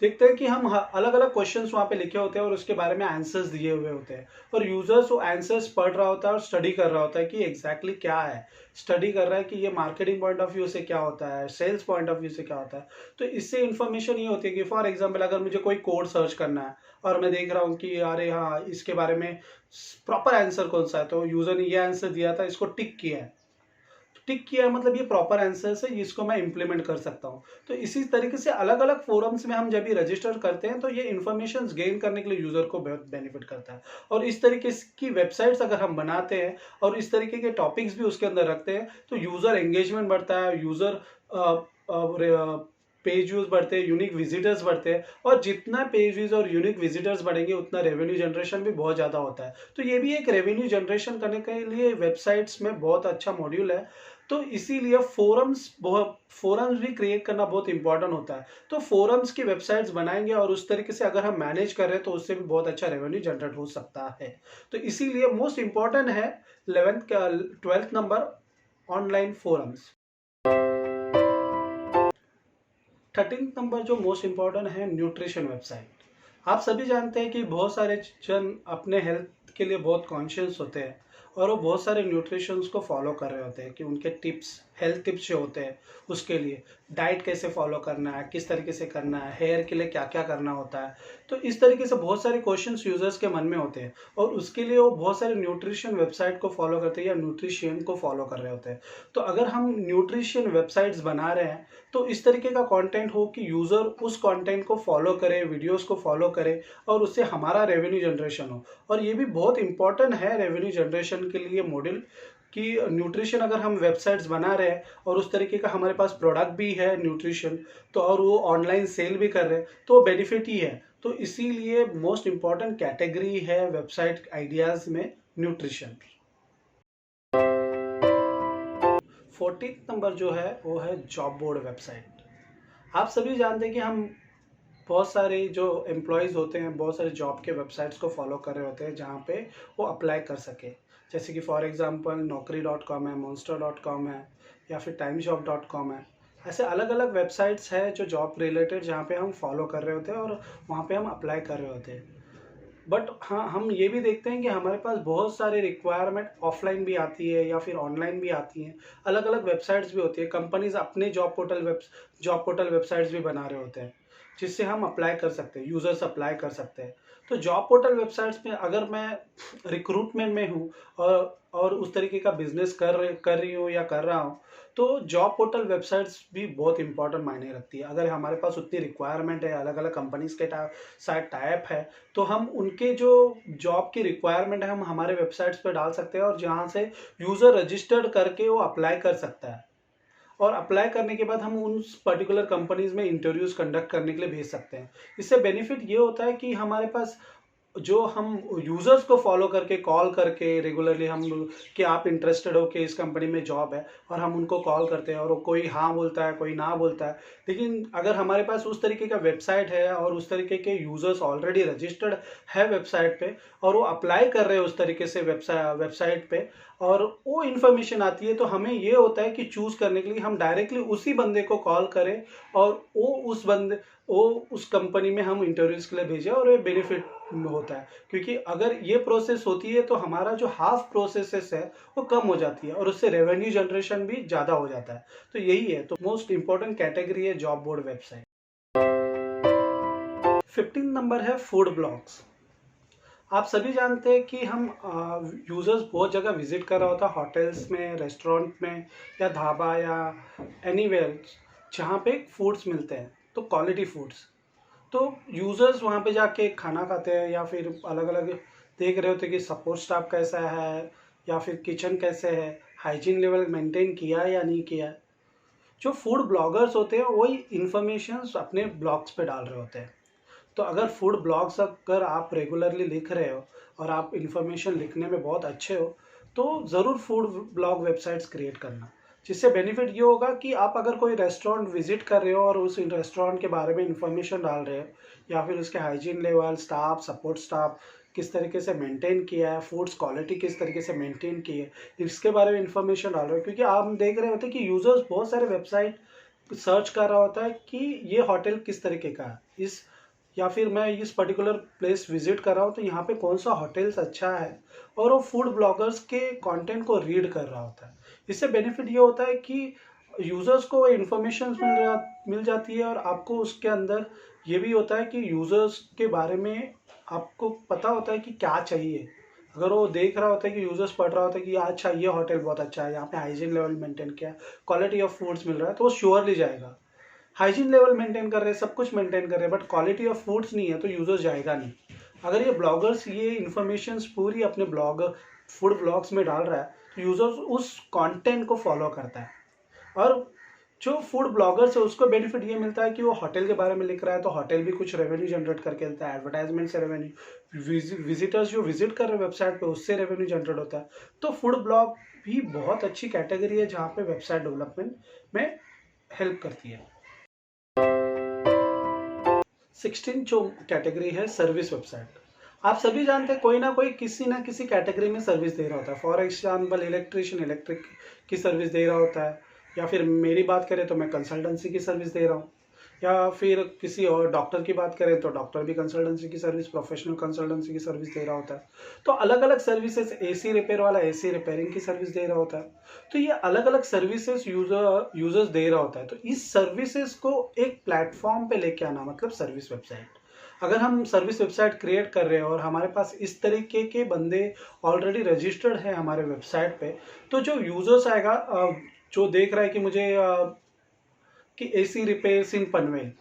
Speaker 1: देखते हैं कि हम अलग अलग क्वेश्चंस वहाँ पे लिखे होते हैं और उसके बारे में आंसर्स दिए हुए होते हैं, और यूजर्स वो आंसर्स पढ़ रहा होता है और स्टडी कर रहा होता है कि एग्जैक्टली क्या है, स्टडी कर रहा है कि ये मार्केटिंग पॉइंट ऑफ व्यू से क्या होता है, सेल्स पॉइंट ऑफ व्यू से क्या होता है। तो इससे इन्फॉर्मेशन ये होती है कि फॉर एग्जाम्पल अगर मुझे कोई कोड सर्च करना है और मैं देख रहा हूँ कि अरे हाँ, इसके बारे में प्रॉपर आंसर कौन सा है, तो यूजर ने ये आंसर दिया था, इसको टिक किया है। टिक किया है मतलब ये प्रॉपर आंसर है, इसको मैं इंप्लीमेंट कर सकता हूँ। तो इसी तरीके से अलग अलग फोरम्स में हम जब भी रजिस्टर करते हैं तो ये इन्फॉर्मेशन गेन करने के लिए यूजर को बहुत बेनिफिट करता है। और इस तरीके की वेबसाइट्स अगर हम बनाते हैं और इस तरीके के टॉपिक्स भी उसके अंदर रखते हैं तो यूजर एंगेजमेंट बढ़ता है, यूजर पेज व्यूज बढ़ते हैं, यूनिक विजिटर्स बढ़ते हैं, और जितना पेज व्यूज और यूनिक विजिटर्स बढ़ेंगे उतना रेवेन्यू जनरेशन भी बहुत ज़्यादा होता है। तो ये भी एक रेवेन्यू जनरेशन करने के लिए वेबसाइट्स में बहुत अच्छा मॉड्यूल है। तो इसीलिए फोरम्स भी क्रिएट करना बहुत इंपॉर्टेंट होता है। तो फोरम्स की वेबसाइट्स बनाएंगे और उस तरीके से अगर हम मैनेज कर रहे हैं तो उससे भी बहुत अच्छा रेवेन्यू जनरेट हो सकता है। तो इसीलिए मोस्ट इंपॉर्टेंट है 12th number online forums. 13th number जो मोस्ट इंपॉर्टेंट है न्यूट्रिशन वेबसाइट। आप सभी जानते हैं कि बहुत सारे जन अपने हेल्थ के लिए बहुत कॉन्शियस होते हैं और वो बहुत सारे न्यूट्रिशंस को फॉलो कर रहे होते हैं कि उनके टिप्स, हेल्थ टिप्स जो होते हैं उसके लिए डाइट कैसे फॉलो करना है, किस तरीके से करना है, हेयर के लिए क्या क्या करना होता है। तो इस तरीके से बहुत सारे क्वेश्चंस यूजर्स के मन में होते हैं और उसके लिए वो बहुत सारे न्यूट्रिशन वेबसाइट को फॉलो करते हैं या न्यूट्रिशियन को फॉलो कर रहे होते हैं। तो अगर हम न्यूट्रिशन वेबसाइट्स बना रहे हैं तो इस तरीके का कंटेंट हो कि यूज़र उस कंटेंट को फॉलो करे, वीडियोस को फॉलो करे और उससे हमारा रेवेन्यू जनरेशन हो। और ये भी बहुत इंपॉर्टेंट है रेवेन्यू जनरेशन के लिए मॉडल कि न्यूट्रिशन अगर हम वेबसाइट्स बना रहे हैं और उस तरीके का हमारे पास प्रोडक्ट भी है न्यूट्रिशन, तो और वो ऑनलाइन सेल भी कर रहे हैं तो बेनिफिट ही है। तो इसीलिए मोस्ट इंपॉर्टेंट कैटेगरी है वेबसाइट आइडियाज़ में न्यूट्रिशन। 14th नंबर जो है वो है जॉब बोर्ड वेबसाइट। आप सभी जानते हैं कि हम बहुत सारे जो एम्प्लॉयज़ होते हैं बहुत सारे जॉब के वेबसाइट्स को फॉलो कर रहे होते हैं जहाँ पे वो अप्लाई कर सके। जैसे कि फॉर एग्जांपल naukri.com है, monster.com है या फिर timejobs.com है। ऐसे अलग अलग वेबसाइट्स है जो जॉब रिलेटेड जहाँ पे हम फॉलो कर रहे होते हैं और वहाँ पे हम अप्लाई कर रहे होते हैं। बट हाँ, हम ये भी देखते हैं कि हमारे पास बहुत सारे रिक्वायरमेंट ऑफलाइन भी आती है या फिर ऑनलाइन भी आती हैं। अलग अलग वेबसाइट्स भी होती है, कंपनीज अपने जॉब पोर्टल वेबसाइट्स भी बना रहे होते हैं जिससे हम अप्लाई कर सकते हैं, यूजर्स अप्लाई कर सकते हैं। तो जॉब पोर्टल वेबसाइट्स में अगर मैं रिक्रूटमेंट में हूँ और उस तरीके का बिजनेस कर रही हूँ या कर रहा हूँ तो जॉब पोर्टल वेबसाइट्स भी बहुत इंपॉर्टेंट मायने रखती है। अगर हमारे पास उतनी रिक्वायरमेंट है, अलग अलग कंपनीज के साथ टाइप है, तो हम उनके जो जॉब की रिक्वायरमेंट है हम हमारे वेबसाइट्स पर डाल सकते हैं और जहाँ से यूज़र रजिस्टर्ड करके वो अप्लाई कर सकता है। और अप्लाई करने के बाद हम उन पर्टिकुलर कंपनीज में इंटरव्यूज कंडक्ट करने के लिए भेज सकते हैं। इससे बेनिफिट ये होता है कि हमारे पास जो हम यूज़र्स को फॉलो करके कॉल करके रेगुलरली हम कि आप इंटरेस्टेड हो कि इस कंपनी में जॉब है और हम उनको कॉल करते हैं और वो कोई हाँ बोलता है, कोई ना बोलता है। लेकिन अगर हमारे पास उस तरीके का वेबसाइट है और उस तरीके के यूज़र्स ऑलरेडी रजिस्टर्ड है वेबसाइट पे और वो अप्लाई कर रहे हैं उस तरीके से वेबसाइट पे और वो इन्फॉर्मेशन आती है, तो हमें ये होता है कि चूज़ करने के लिए हम डायरेक्टली उसी बंदे को कॉल करें और वो उस कंपनी में हम इंटरव्यूज़ के लिए भेजें और ये बेनिफिट होता है। क्योंकि अगर ये प्रोसेस होती है तो हमारा जो हाफ प्रोसेसेस है वो कम हो जाती है और उससे रेवेन्यू जनरेशन भी ज़्यादा हो जाता है। तो यही है, तो मोस्ट इंपॉर्टेंट कैटेगरी है जॉब बोर्ड वेबसाइट। 15 नंबर है फूड ब्लॉग्स। आप सभी जानते हैं कि हम यूज़र्स बहुत जगह विजिट कर रहा होता है, होटल्स में, रेस्टोरेंट में या ढाबा या एनीवेयर जहाँ पे फूड्स मिलते हैं, तो क्वालिटी फूड्स। तो यूज़र्स वहाँ पे जाके खाना खाते हैं या फिर अलग अलग देख रहे होते हैं कि सपोर्ट स्टाफ कैसा है या फिर किचन कैसे है, हाइजीन लेवल मेंटेन किया है या नहीं किया है। जो फूड ब्लॉगर्स होते हैं वही इन्फॉर्मेशन अपने ब्लॉग्स पे डाल रहे होते हैं। तो अगर फूड ब्लॉग्स अगर आप रेगुलरली लिख रहे हो और आप इन्फॉर्मेशन लिखने में बहुत अच्छे हो तो ज़रूर फूड ब्लॉग वेबसाइट्स क्रिएट करना। जिससे बेनिफिट ये होगा कि आप अगर कोई रेस्टोरेंट विजिट कर रहे हो और उस रेस्टोरेंट के बारे में इन्फॉर्मेशन डाल रहे हो या फिर उसके hygiene level, staff, support staff किस तरीके से मेंटेन किया है, फूड्स क्वालिटी किस तरीके से मेंटेन की है, इसके बारे में इन्फॉर्मेशन डाल रहे हो। क्योंकि आप देख रहे होते हैं कि यूज़र्स बहुत सारे वेबसाइट सर्च कर रहा होता है कि ये होटल किस तरीके का है, इस या फिर मैं इस पर्टिकुलर प्लेस विजिट कर रहा हूँ तो यहाँ पे कौन सा होटल्स अच्छा है, और वो फूड ब्लॉगर्स के कंटेंट को रीड कर रहा होता है। इससे बेनिफिट ये होता है कि यूज़र्स को इन्फॉर्मेशन मिल जाती है और आपको उसके अंदर ये भी होता है कि यूज़र्स के बारे में आपको पता होता है कि क्या चाहिए। अगर वो देख रहा होता है कि यूजर्स पढ़ रहा होता है कि अच्छा ये होटल बहुत अच्छा है, यहाँ पे हाइजीन लेवल मेंटेन किया है, क्वालिटी ऑफ फूड्स मिल रहा है, तो वो श्योरली जाएगा। हाइजीन लेवल मेंटेन कर रहे हैं, सब कुछ मेंटेन कर रहे हैं, बट क्वालिटी ऑफ फूड्स नहीं है तो यूजर्स जाएगा नहीं। अगर ये ब्लॉगर्स ये इन्फॉर्मेशन पूरी अपने ब्लॉग फूड ब्लॉग्स में डाल रहा है तो यूजर्स उस कंटेंट को फॉलो करता है। और जो फूड ब्लॉगर्स है उसको बेनिफिट ये मिलता है कि वो होटल के बारे में लिख रहा है तो होटल भी कुछ रेवेन्यू जनरेट करके देता है, एडवर्टाइजमेंट से रेवेन्यू, विजिटर्स जो विजिट कर रहे हैं वेबसाइट पे उससे रेवेन्यू जनरेट होता है। तो फूड ब्लॉग भी बहुत अच्छी कैटेगरी है जहाँ पे वेबसाइट डेवलपमेंट में हेल्प करती है। 16 जो कैटेगरी है सर्विस वेबसाइट। आप सभी जानते हैं कोई ना किसी कैटेगरी में सर्विस दे रहा होता है। फॉर एग्जाम्पल इलेक्ट्रिशियन इलेक्ट्रिक की सर्विस दे रहा होता है, या फिर मेरी बात करें तो मैं कंसल्टेंसी की सर्विस दे रहा हूँ, या फिर किसी और डॉक्टर की बात करें तो डॉक्टर भी कंसल्टेंसी की सर्विस, प्रोफेशनल कंसल्टेंसी की सर्विस दे रहा होता है। तो अलग अलग सर्विसेज, एसी रिपेयर वाला एसी रिपेयरिंग की सर्विस दे रहा होता है। तो ये अलग अलग सर्विसेज यूजर्स दे रहा होता है। तो इस सर्विसेज को एक प्लेटफॉर्म पे लेके आना मतलब सर्विस वेबसाइट। अगर हम सर्विस वेबसाइट क्रिएट कर रहे हैं और हमारे पास इस तरीके के बंदे ऑलरेडी रजिस्टर्ड हैं हमारे वेबसाइट पे, तो जो यूजर्स आएगा जो देख रहा है कि मुझे कि एसी रिपेयर्स इन पनवेल,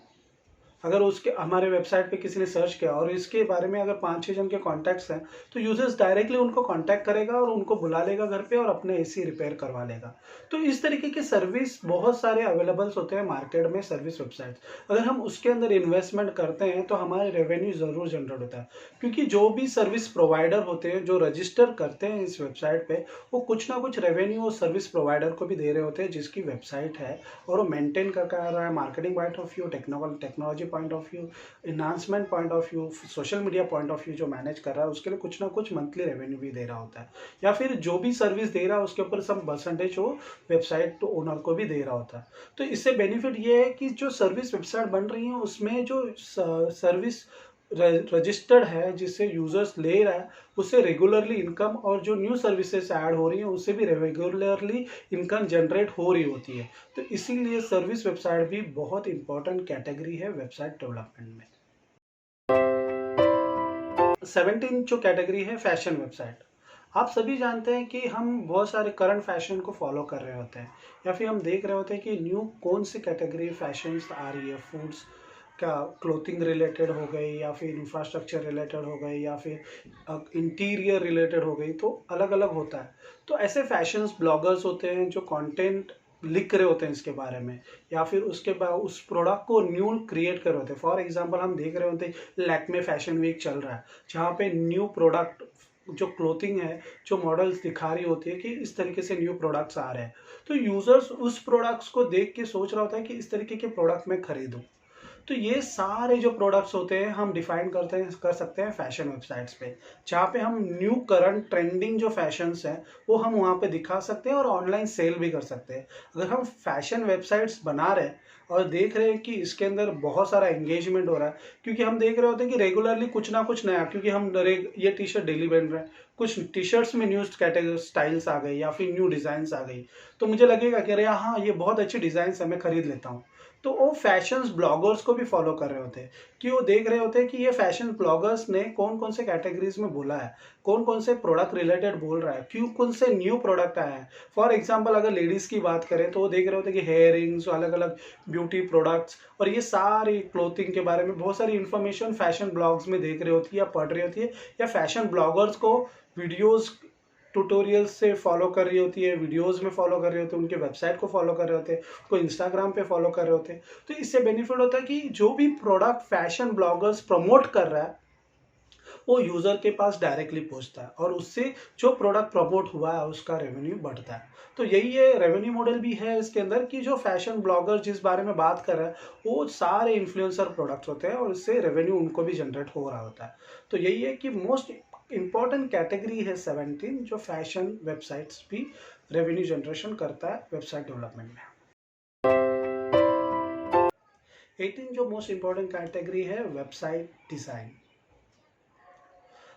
Speaker 1: अगर उसके हमारे वेबसाइट पे किसी ने सर्च किया और इसके बारे में अगर 5-6 जन के कॉन्टैक्ट्स हैं तो यूजर्स डायरेक्टली उनको कांटेक्ट करेगा और उनको बुला लेगा घर पे और अपने एसी रिपेयर करवा लेगा। तो इस तरीके के सर्विस बहुत सारे अवेलेबल्स होते हैं मार्केट में सर्विस वेबसाइट्स। अगर हम उसके अंदर इन्वेस्टमेंट करते हैं तो हमारे रेवेन्यू ज़रूर जनरेट होता है, क्योंकि जो भी सर्विस प्रोवाइडर होते हैं जो रजिस्टर करते हैं इस वेबसाइट पर, वो कुछ ना कुछ रेवेन्यू वो सर्विस प्रोवाइडर को भी दे रहे होते हैं जिसकी वेबसाइट है, और वो मेंटेन कर रहा है। Marketing point of view, technology point of view, enhancement point of view, social media point of view जो मैनेज कर रहा है उसके लिए कुछ ना कुछ मंथली रेवेन्यू भी दे रहा होता है, या फिर जो भी सर्विस दे रहा है उसके ऊपर सब परसेंटेज वो वेबसाइट ओनर को भी दे रहा होता है। तो इससे बेनिफिट ये है कि जो सर्विस वेबसाइट बन रही है उसमें जो सर्विस रजिस्टर्ड है जिससे यूजर्स ले रहा है उससे रेगुलरली इनकम, और जो न्यू सर्विसेज ऐड हो रही हैं उससे भी रेगुलरली इनकम जनरेट हो रही होती है। तो इसीलिए सर्विस वेबसाइट भी बहुत इंपॉर्टेंट कैटेगरी है वेबसाइट डेवलपमेंट में। 17 जो कैटेगरी है फैशन वेबसाइट। आप सभी जानते हैं कि हम बहुत सारे करंट फैशन को फॉलो कर रहे होते हैं, या फिर हम देख रहे होते हैं कि न्यू कौन सी कैटेगरी फैशन आ रही है। फूड्स का क्लोथिंग रिलेटेड हो गई, या फिर इंफ्रास्ट्रक्चर रिलेटेड हो गई, या फिर इंटीरियर रिलेटेड हो गई, तो अलग अलग होता है। तो ऐसे फैशंस ब्लॉगर्स होते हैं जो कंटेंट लिख रहे होते हैं इसके बारे में, या फिर उसके बाद उस प्रोडक्ट को न्यू क्रिएट कर रहे होते हैं। फॉर एग्जांपल हम देख रहे होते हैं लैक्मे फैशन वीक चल रहा है जहाँ पे न्यू प्रोडक्ट जो क्लोथिंग है जो मॉडल्स दिखा रही होती है कि इस तरीके से न्यू प्रोडक्ट्स आ रहे हैं। तो यूजर्स उस प्रोडक्ट्स को देख के सोच रहा होता है कि इस तरीके के प्रोडक्ट मैं खरीदूं। तो ये सारे जो प्रोडक्ट्स होते हैं हम डिफाइन कर सकते हैं फैशन वेबसाइट्स पे, जहाँ पे हम न्यू करंट ट्रेंडिंग जो फैशंस हैं वो हम वहाँ पे दिखा सकते हैं और ऑनलाइन सेल भी कर सकते हैं। अगर हम फैशन वेबसाइट्स बना रहे हैं और देख रहे हैं कि इसके अंदर बहुत सारा एंगेजमेंट हो रहा है, क्योंकि हम देख रहे होते हैं कि रेगुलरली कुछ ना कुछ नया, क्योंकि हम ये टी शर्ट डेली पहन रहे हैं, कुछ टी शर्ट्स में न्यू कैटेगरी स्टाइल्स आ गई या फिर न्यू डिज़ाइंस आ गई, तो मुझे लगेगा कि अरे हाँ ये बहुत अच्छी डिज़ाइंस है, मैं खरीद लेता हूँ। तो वो फैशंस ब्लॉगर्स को भी फॉलो कर रहे होते हैं कि वो देख रहे होते हैं कि ये फैशन ब्लॉगर्स ने कौन कौन से कैटेगरीज में बोला है, कौन कौन से प्रोडक्ट रिलेटेड बोल रहा है, क्यों कौन से न्यू प्रोडक्ट आया है। फॉर एग्जांपल अगर लेडीज़ की बात करें तो वो देख रहे होते हैं कि हेयर रिंग्स, अलग अलग ब्यूटी प्रोडक्ट्स और ये सारी क्लोथिंग के बारे में बहुत सारी इन्फॉर्मेशन फैशन ब्लॉग्स में देख रही होती है या पढ़ रही होती है, या फैशन ब्लॉगर्स को वीडियोज़ ट्यूटोरियल्स से फॉलो कर रही होती है, वीडियोस में फॉलो कर रहे होते हैं, उनके वेबसाइट को फॉलो कर रहे होते हैं, उनको इंस्टाग्राम पे फॉलो कर रहे होते हैं। तो इससे बेनिफिट होता है कि जो भी प्रोडक्ट फैशन ब्लॉगर्स प्रमोट कर रहा है वो यूज़र के पास डायरेक्टली पहुंचता है और उससे जो प्रोडक्ट प्रमोट हुआ है उसका रेवेन्यू बढ़ता है। तो यही है रेवेन्यू मॉडल भी है इसके अंदर कि जो फैशन ब्लॉगर जिस बारे में बात कर रहा है वो सारे इन्फ्लुएंसर प्रोडक्ट्स होते हैं और इससे रेवेन्यू उनको भी जनरेट हो रहा होता है। तो यही है कि मोस्ट इंपॉर्टेंट कैटेगरी है 17 जो फैशन वेबसाइट्स भी रेवेन्यू जनरेशन करता है वेबसाइट डेवलपमेंट में। 18 जो मोस्ट इंपॉर्टेंट कैटेगरी है वेबसाइट डिज़ाइन।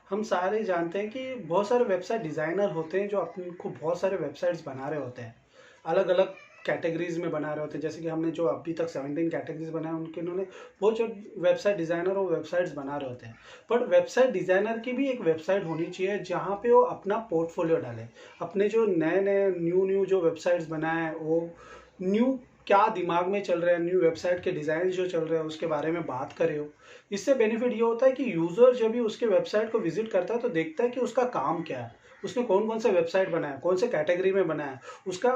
Speaker 1: हम सारे जानते हैं कि बहुत सारे वेबसाइट डिज़ाइनर होते हैं जो अपने को बहुत सारे वेबसाइट्स बना रहे होते हैं अलग अलग कैटेगरीज में बना रहे होते हैं। जैसे कि हमने जो अभी तक 17 कैटेगरीज बनाए उनके उन्होंने वो जो वेबसाइट डिज़ाइनर वो वेबसाइट्स बना रहे होते हैं। बट वेबसाइट डिज़ाइनर की भी एक वेबसाइट होनी चाहिए जहाँ पे वो अपना पोर्टफोलियो डाले, अपने जो नए नए न्यू जो वेबसाइट्स बनाए वो न्यू क्या दिमाग में चल रहा है, न्यू वेबसाइट के डिज़ाइन जो चल रहे हैं उसके बारे में बात करे हो। इससे बेनिफिट ये होता है कि यूज़र जब भी उसके वेबसाइट को विजिट करता है तो देखता है कि उसका काम क्या है, उसने कौन कौन सा वेबसाइट बनाया, कौन से कैटेगरी में बनाया, उसका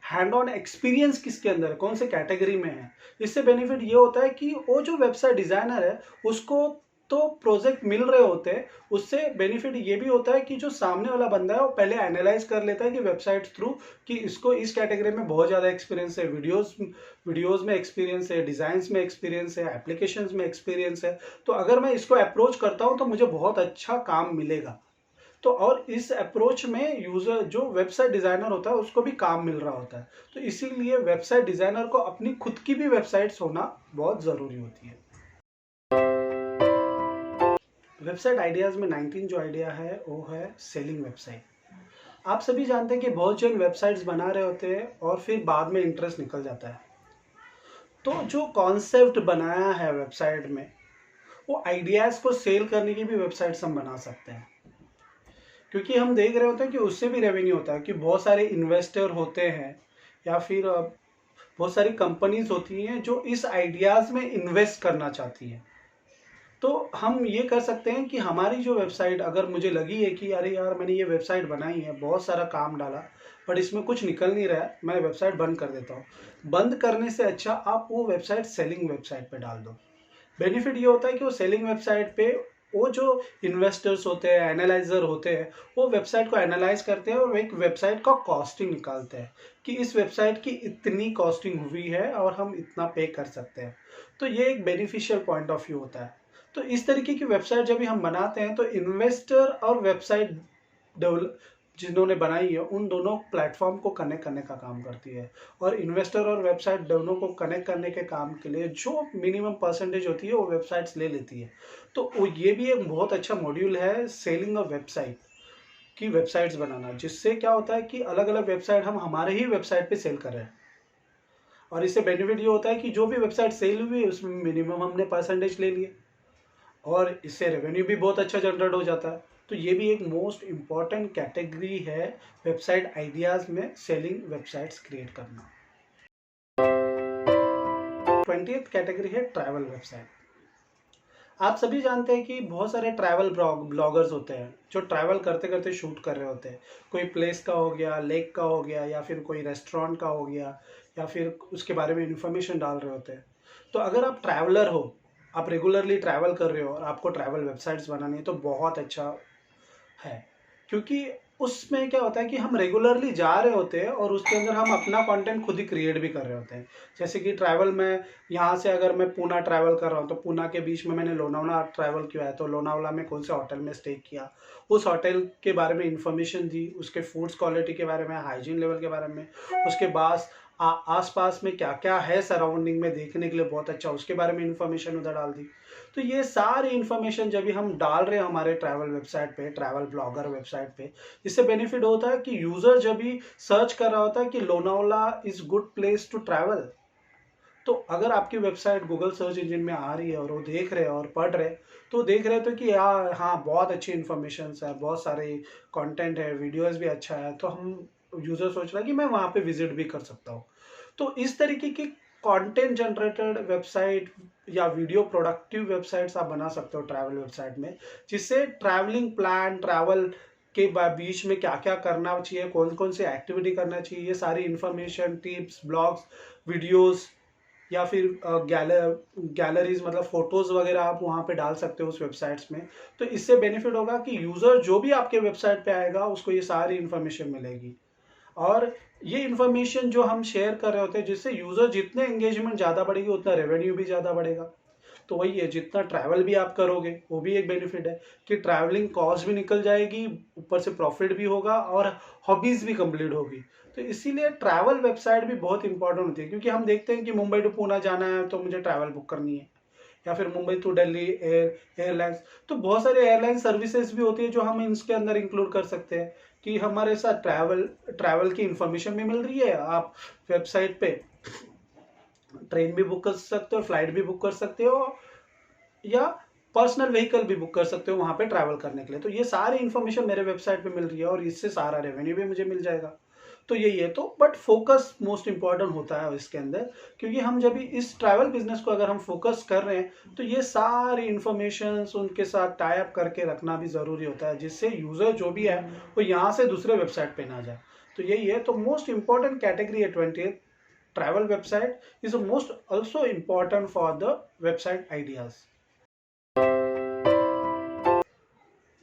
Speaker 1: हैंड ऑन एक्सपीरियंस किसके अंदर है, कौन से कैटेगरी में है। इससे बेनिफिट ये होता है कि वो जो वेबसाइट डिज़ाइनर है उसको तो प्रोजेक्ट मिल रहे होते हैं, उससे बेनिफिट ये भी होता है कि जो सामने वाला बंदा है वो पहले एनालाइज कर लेता है कि वेबसाइट थ्रू कि इसको इस कैटेगरी में बहुत ज़्यादा एक्सपीरियंस है, वीडियोस में एक्सपीरियंस है, डिज़ाइंस में एक्सपीरियंस है, एप्लीकेशंस में एक्सपीरियंस है। तो अगर मैं इसको अप्रोच करता हूँ तो मुझे बहुत अच्छा काम मिलेगा। तो और इस अप्रोच में यूज़र जो वेबसाइट डिज़ाइनर होता है उसको भी काम मिल रहा होता है। तो इसीलिए वेबसाइट डिज़ाइनर को अपनी खुद की भी वेबसाइट्स होना बहुत ज़रूरी होती है। वेबसाइट आइडियाज़ में 19 जो आइडिया है वो है सेलिंग वेबसाइट। आप सभी जानते हैं कि बहुत जन वेबसाइट्स बना रहे होते हैं और फिर बाद में इंटरेस्ट निकल जाता है। तो जो कॉन्सेप्ट बनाया है वेबसाइट में वो आइडियाज़ को सेल करने की भी वेबसाइट्स हम बना सकते हैं, क्योंकि हम देख रहे होते हैं कि उससे भी रेवेन्यू होता है कि बहुत सारे इन्वेस्टर होते हैं या फिर बहुत सारी कंपनीज होती हैं जो इस आइडियाज़ में इन्वेस्ट करना चाहती हैं। तो हम ये कर सकते हैं कि हमारी जो वेबसाइट अगर मुझे लगी है कि अरे यार मैंने ये वेबसाइट बनाई है, बहुत सारा काम डाला बट इसमें कुछ निकल नहीं रहा है, मैं वेबसाइट बंद कर देता हूँ। बंद करने से अच्छा आप वो वेबसाइट सेलिंग वेबसाइट पे डाल दो। बेनिफिट ये होता है कि वो सेलिंग वेबसाइट पे वो जो इन्वेस्टर्स होते हैं, एनालाइजर होते हैं, वो वेबसाइट को एनालाइज करते हैं और एक वेबसाइट का कॉस्टिंग निकालते हैं कि इस वेबसाइट की इतनी कॉस्टिंग हुई है और हम इतना पे कर सकते हैं। तो ये एक बेनिफिशियल पॉइंट ऑफ व्यू होता है। तो इस तरीके की वेबसाइट जब भी हम बनाते हैं तो इन्वेस्टर और वेबसाइट डेवलप जिन्होंने बनाई है उन दोनों प्लेटफॉर्म को कनेक्ट करने का काम करती है। और इन्वेस्टर और वेबसाइट दोनों को कनेक्ट करने के काम के लिए जो मिनिमम परसेंटेज होती है वो वेबसाइट्स ले लेती है। तो ये भी एक बहुत अच्छा मॉड्यूल है सेलिंग ऑफ वेबसाइट की वेबसाइट्स बनाना, जिससे क्या होता है कि अलग अलग वेबसाइट हम हमारे ही वेबसाइट पे सेल कर रहे हैं। और इससे बेनिफिट ये होता है कि जो भी वेबसाइट सेल हुई है उसमें मिनिमम हमने परसेंटेज ले लिए और इससे रेवेन्यू भी बहुत अच्छा जनरेट हो जाता है। तो ये भी एक मोस्ट इम्पॉर्टेंट कैटेगरी है वेबसाइट आइडियाज़ में सेलिंग वेबसाइट्स क्रिएट करना। 20th कैटेगरी है ट्रैवल वेबसाइट। आप सभी जानते हैं कि बहुत सारे ट्रैवल ब्लॉगर्स होते हैं जो ट्रैवल करते करते शूट कर रहे होते हैं। कोई प्लेस का हो गया, लेक का हो गया, या फिर कोई रेस्टोरेंट का हो गया, या फिर उसके बारे में इंफॉर्मेशन डाल रहे होते हैं। तो अगर आप ट्रैवलर हो, आप रेगुलरली ट्रैवल कर रहे हो और आपको ट्रैवल वेबसाइट्स बनानी है तो बहुत अच्छा है, क्योंकि उसमें क्या होता है कि हम रेगुलरली जा रहे होते हैं और उसके अंदर हम अपना कंटेंट खुद ही क्रिएट भी कर रहे होते हैं। जैसे कि ट्रैवल में यहाँ से अगर मैं पूना ट्रैवल कर रहा हूँ तो पूना के बीच में मैंने लोनावला ट्रैवल किया है, तो लोनावला में कौन से होटल में स्टे किया, उस होटल के बारे में इंफॉर्मेशन दी, उसके फूड्स क्वालिटी के बारे में, हाइजीन लेवल के बारे में, उसके बाद आसपास में क्या क्या है सराउंडिंग में देखने के लिए बहुत अच्छा, उसके बारे में इंफॉर्मेशन उधर डाल दी। तो ये सारी इन्फॉर्मेशन जब भी हम डाल रहे हैं हमारे ट्रैवल वेबसाइट पे, ट्रैवल ब्लॉगर वेबसाइट पे, इससे बेनिफिट होता है कि यूजर जब भी सर्च कर रहा होता है कि Lonavala is good place to travel, तो अगर आपकी वेबसाइट गूगल सर्च इंजन में आ रही है और वो देख रहे हैं और पढ़ रहे हैं तो देख रहे तो कि यार हाँ बहुत अच्छी इन्फॉर्मेशन है, बहुत सारे कंटेंट है, वीडियोस भी अच्छा है, तो हम यूजर सोच रहा है कि मैं वहाँ पे विजिट भी कर सकता हूँ। तो इस तरीके की कंटेंट जनरेटेड वेबसाइट या वीडियो प्रोडक्टिव वेबसाइट्स आप बना सकते हो ट्रैवल वेबसाइट में, जिससे ट्रैवलिंग प्लान, ट्रैवल के बीच में क्या क्या करना चाहिए, कौन कौन सी एक्टिविटी करना चाहिए, ये सारी इन्फॉर्मेशन, टिप्स, ब्लॉग्स, वीडियोस या फिर गैलरीज मतलब फोटोज वगैरह आप वहाँ पे डाल सकते हो उस वेबसाइट्स में। तो इससे बेनिफिट होगा कि यूज़र जो भी आपके वेबसाइट पे आएगा उसको ये सारी इन्फॉर्मेशन मिलेगी। और ये इन्फॉर्मेशन जो हम शेयर कर रहे होते हैं, जिससे यूज़र जितने एंगेजमेंट ज़्यादा बढ़ेगी उतना रेवेन्यू भी ज़्यादा बढ़ेगा। तो वही है, जितना ट्रैवल भी आप करोगे वो भी एक बेनिफिट है कि ट्रैवलिंग कॉस्ट भी निकल जाएगी, ऊपर से प्रॉफिट भी होगा और हॉबीज़ भी कंप्लीट होगी। तो इसीलिए ट्रैवल वेबसाइट भी बहुत इंपॉर्टेंट होती है, क्योंकि हम देखते हैं कि मुंबई टू पूना जाना है तो मुझे ट्रैवल बुक करनी है, या फिर मुंबई टू दिल्ली एयरलाइंस। तो बहुत सारे एयरलाइन सर्विसेज भी होती है जो हम इसके अंदर इंक्लूड कर सकते हैं कि हमारे साथ ट्रैवल की इंफॉर्मेशन भी मिल रही है। आप वेबसाइट पे ट्रेन भी बुक कर सकते हो, फ्लाइट भी बुक कर सकते हो, या पर्सनल व्हीकल भी बुक कर सकते हो वहाँ पे ट्रैवल करने के लिए। तो ये सारी इन्फॉर्मेशन मेरे वेबसाइट पे मिल रही है और इससे सारा रेवेन्यू भी मुझे मिल जाएगा। तो यही है। तो बट फोकस मोस्ट इंपॉर्टेंट होता है इसके अंदर, क्योंकि हम जब भी इस ट्रैवल बिजनेस को अगर हम फोकस कर रहे हैं तो ये सारी इन्फॉर्मेशन उनके साथ टाई अप करके रखना भी ज़रूरी होता है, जिससे यूज़र जो भी है वो यहाँ से दूसरे वेबसाइट पे ना जाए। तो यही है। तो मोस्ट इंपॉर्टेंट कैटेगरी है 20th travel website is the most also important for the website ideas।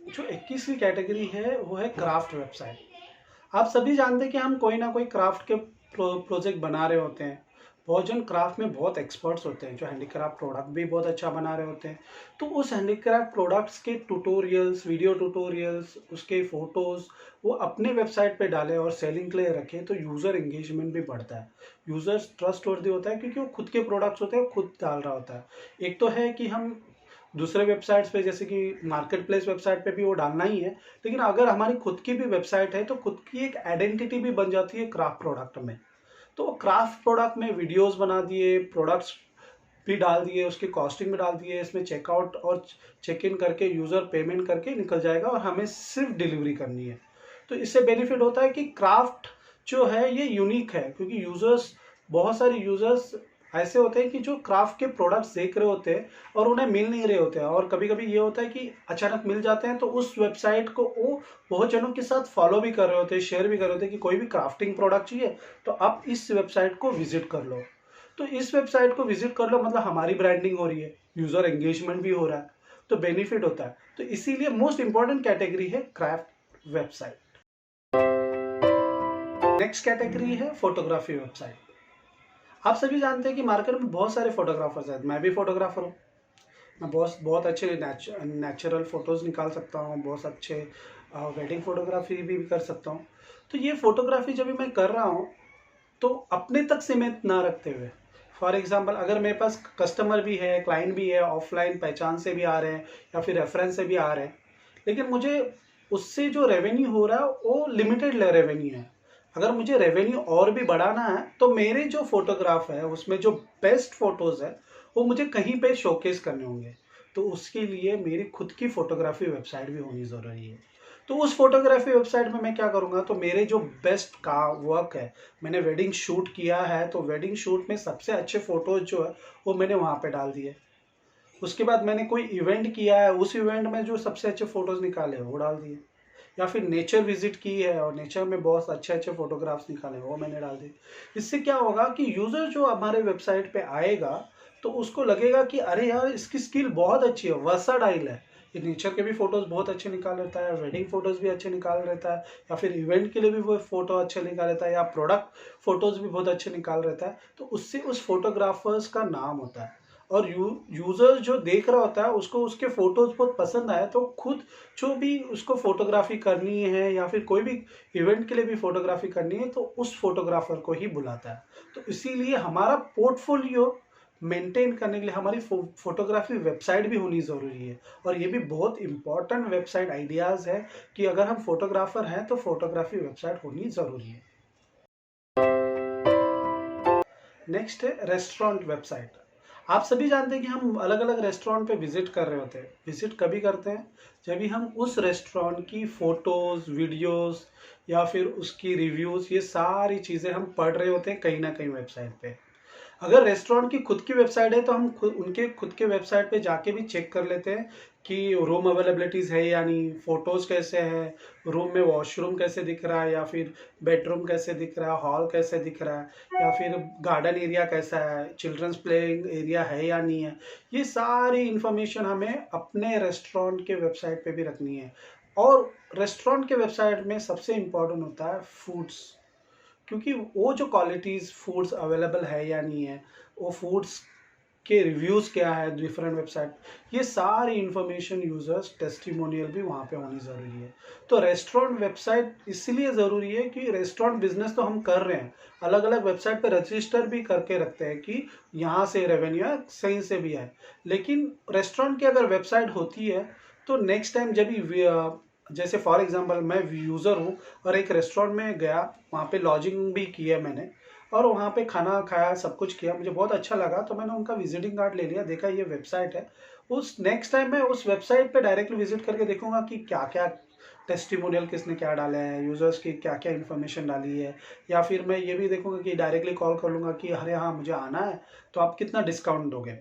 Speaker 1: जो 21वीं कैटेगरी है वो है क्राफ्ट वेबसाइट। आप सभी जानते हैं कि हम कोई ना कोई क्राफ्ट के प्रोजेक्ट बना रहे होते हैं। बहुत जन क्राफ्ट में बहुत एक्सपर्ट्स होते हैं जो हैंडीक्राफ्ट प्रोडक्ट भी बहुत अच्छा बना रहे होते हैं। तो उस हैंडीक्राफ्ट प्रोडक्ट्स के ट्यूटोरियल्स, वीडियो ट्यूटोरियल्स, उसके फोटोज़ वो अपने वेबसाइट पे डालें और सेलिंग के लिए रखें, तो यूज़र एंगेजमेंट भी बढ़ता है, यूज़र्स ट्रस्ट वर्दी होता है, क्योंकि वो खुद के प्रोडक्ट्स होते हैं, वो खुद डाल रहा होता है। एक तो है कि हम दूसरे वेबसाइट्स पे जैसे कि मार्केट प्लेस वेबसाइट पे भी वो डालना ही है, लेकिन अगर हमारी खुद की भी वेबसाइट है तो खुद की एक आइडेंटिटी भी बन जाती है क्राफ्ट प्रोडक्ट में। तो क्राफ्ट प्रोडक्ट में वीडियोस बना दिए, प्रोडक्ट्स भी डाल दिए, उसकी कॉस्टिंग भी डाल दिए, इसमें चेकआउट और चेक इन करके यूज़र पेमेंट करके निकल जाएगा और हमें सिर्फ डिलीवरी करनी है। तो इससे बेनिफिट होता है कि क्राफ्ट जो है ये यूनिक है, क्योंकि यूज़र्स, बहुत सारे यूज़र्स ऐसे होते हैं कि जो क्राफ्ट के प्रोडक्ट्स देख रहे होते हैं और उन्हें मिल नहीं रहे होते हैं, और कभी कभी ये होता है कि अचानक मिल जाते हैं, तो उस वेबसाइट को वो बहुत जनों के साथ फॉलो भी कर रहे होते हैं, शेयर भी कर रहे होते हैं कि कोई भी क्राफ्टिंग प्रोडक्ट चाहिए तो आप इस वेबसाइट को विजिट कर लो। तो इस वेबसाइट को विजिट कर लो मतलब हमारी ब्रांडिंग हो रही है, यूज़र एंगेजमेंट भी हो रहा है, तो बेनिफिट होता है। तो इसीलिए मोस्ट इंपॉर्टेंट कैटेगरी है क्राफ्ट वेबसाइट। नेक्स्ट कैटेगरी है फोटोग्राफी वेबसाइट। आप सभी जानते हैं कि मार्केट में बहुत सारे फोटोग्राफर्स हैं, मैं भी फोटोग्राफर हूँ। मैं बहुत अच्छे नेचुरल फ़ोटोज़ निकाल सकता हूँ, बहुत अच्छे वेडिंग फोटोग्राफी भी कर सकता हूँ। तो ये फोटोग्राफी जब भी मैं कर रहा हूँ तो अपने तक सीमित ना रखते हुए, फॉर एग्जांपल अगर मेरे पास कस्टमर भी है, क्लाइंट भी है, ऑफलाइन पहचान से भी आ रहे हैं या फिर रेफरेंस से भी आ रहे हैं, लेकिन मुझे उससे जो रेवेन्यू हो रहा है वो लिमिटेड रेवेन्यू है। अगर मुझे रेवेन्यू और भी बढ़ाना है तो मेरे जो फोटोग्राफ है उसमें जो बेस्ट फोटोज़ है वो मुझे कहीं पे शोकेस करने होंगे। तो उसके लिए मेरी खुद की फोटोग्राफी वेबसाइट भी होनी ज़रूरी है। तो उस फोटोग्राफी वेबसाइट में मैं क्या करूँगा, तो मेरे जो बेस्ट का वर्क है, मैंने वेडिंग शूट किया है तो वेडिंग शूट में सबसे अच्छे फ़ोटोज़ जो है वो मैंने वहाँ पे डाल दिए। उसके बाद मैंने कोई इवेंट किया है, उस इवेंट में जो सबसे अच्छे फ़ोटोज़ निकाले वो डाल दिए। या फिर नेचर विजिट की है और नेचर में बहुत अच्छे अच्छे फोटोग्राफ्स निकाले वो मैंने डाल दिए। इससे क्या होगा कि यूज़र जो हमारे वेबसाइट पे आएगा तो उसको लगेगा कि अरे यार इसकी स्किल बहुत अच्छी है, वर्साटाइल है, ये नेचर के भी फ़ोटोज़ बहुत अच्छे निकाल लेता है, वेडिंग फ़ोटोज़ भी अच्छे निकाल लेता है, या फिर इवेंट के लिए भी वो फ़ोटो अच्छे निकाल लेता है, या प्रोडक्ट फ़ोटोज़ भी बहुत अच्छे निकाल रहता है। तो उससे उस फोटोग्राफर्स का नाम होता है, और यूज़र जो देख रहा होता है उसको उसके फ़ोटोज़ बहुत पसंद आए तो खुद जो भी उसको फोटोग्राफी करनी है या फिर कोई भी इवेंट के लिए भी फोटोग्राफी करनी है तो उस फोटोग्राफर को ही बुलाता है। तो इसीलिए हमारा पोर्टफोलियो मेंटेन करने के लिए हमारी फोटोग्राफी वेबसाइट भी होनी ज़रूरी है, और ये भी बहुत इंपॉर्टेंट वेबसाइट आइडियाज़ है कि अगर हम फोटोग्राफर हैं तो फोटोग्राफी वेबसाइट होनी ज़रूरी है। नेक्स्ट है रेस्टोरेंट वेबसाइट। आप सभी जानते हैं कि हम अलग अलग रेस्टोरेंट पे विजिट कर रहे होते हैं। विजिट कभी करते हैं जब भी हम उस रेस्टोरेंट की फ़ोटोज़, वीडियोज़ या फिर उसकी रिव्यूज़, ये सारी चीज़ें हम पढ़ रहे होते हैं कहीं ना कहीं वेबसाइट पे। अगर रेस्टोरेंट की खुद की वेबसाइट है तो हम उनके खुद के वेबसाइट पे जाके भी चेक कर लेते हैं कि रूम अवेलेबिलिटीज़ है या नहीं, फ़ोटोज़ कैसे हैं, रूम में वॉशरूम कैसे दिख रहा है, या फिर बेडरूम कैसे दिख रहा है, हॉल कैसे दिख रहा है, या फिर गार्डन एरिया कैसा है, चिल्ड्रंस प्लेइंग एरिया है या नहीं है। ये सारी इन्फॉर्मेशन हमें अपने रेस्टोरेंट के वेबसाइट पे भी रखनी है। और रेस्टोरेंट के वेबसाइट में सबसे इम्पोर्टेंट होता है फूड्स, क्योंकि वो जो क्वालिटीज़ फूड्स अवेलेबल है या नहीं है, वो फूड्स के रिव्यूज़ क्या है डिफरेंट वेबसाइट, ये सारी इन्फॉर्मेशन यूजर्स टेस्टिमोनियल भी वहाँ पे होनी ज़रूरी है। तो रेस्टोरेंट वेबसाइट इसलिए ज़रूरी है कि रेस्टोरेंट बिजनेस तो हम कर रहे हैं, अलग अलग वेबसाइट पे रजिस्टर भी करके रखते हैं कि यहाँ से रेवेन्यू है, सही से भी है। लेकिन रेस्टोरेंट की अगर वेबसाइट होती है तो नेक्स्ट टाइम जब भी जैसे फॉर एग्जांपल मैं यूज़र हूँ और एक रेस्टोरेंट में गया, वहाँ पे लॉजिंग भी किया मैंने और वहाँ पे खाना खाया, सब कुछ किया, मुझे बहुत अच्छा लगा, तो मैंने उनका विजिटिंग कार्ड ले लिया, देखा ये वेबसाइट है। उस नेक्स्ट टाइम मैं उस वेबसाइट पे डायरेक्टली विजिट करके देखूंगा कि क्या क्या टेस्टिमोनियल किसने क्या डाले हैं, यूज़र्स की क्या क्या इन्फॉर्मेशन डाली है। या फिर मैं ये भी देखूंगा कि डायरेक्टली कॉल कर लूँगा कि अरे हाँ मुझे आना है, तो आप कितना डिस्काउंट दोगे।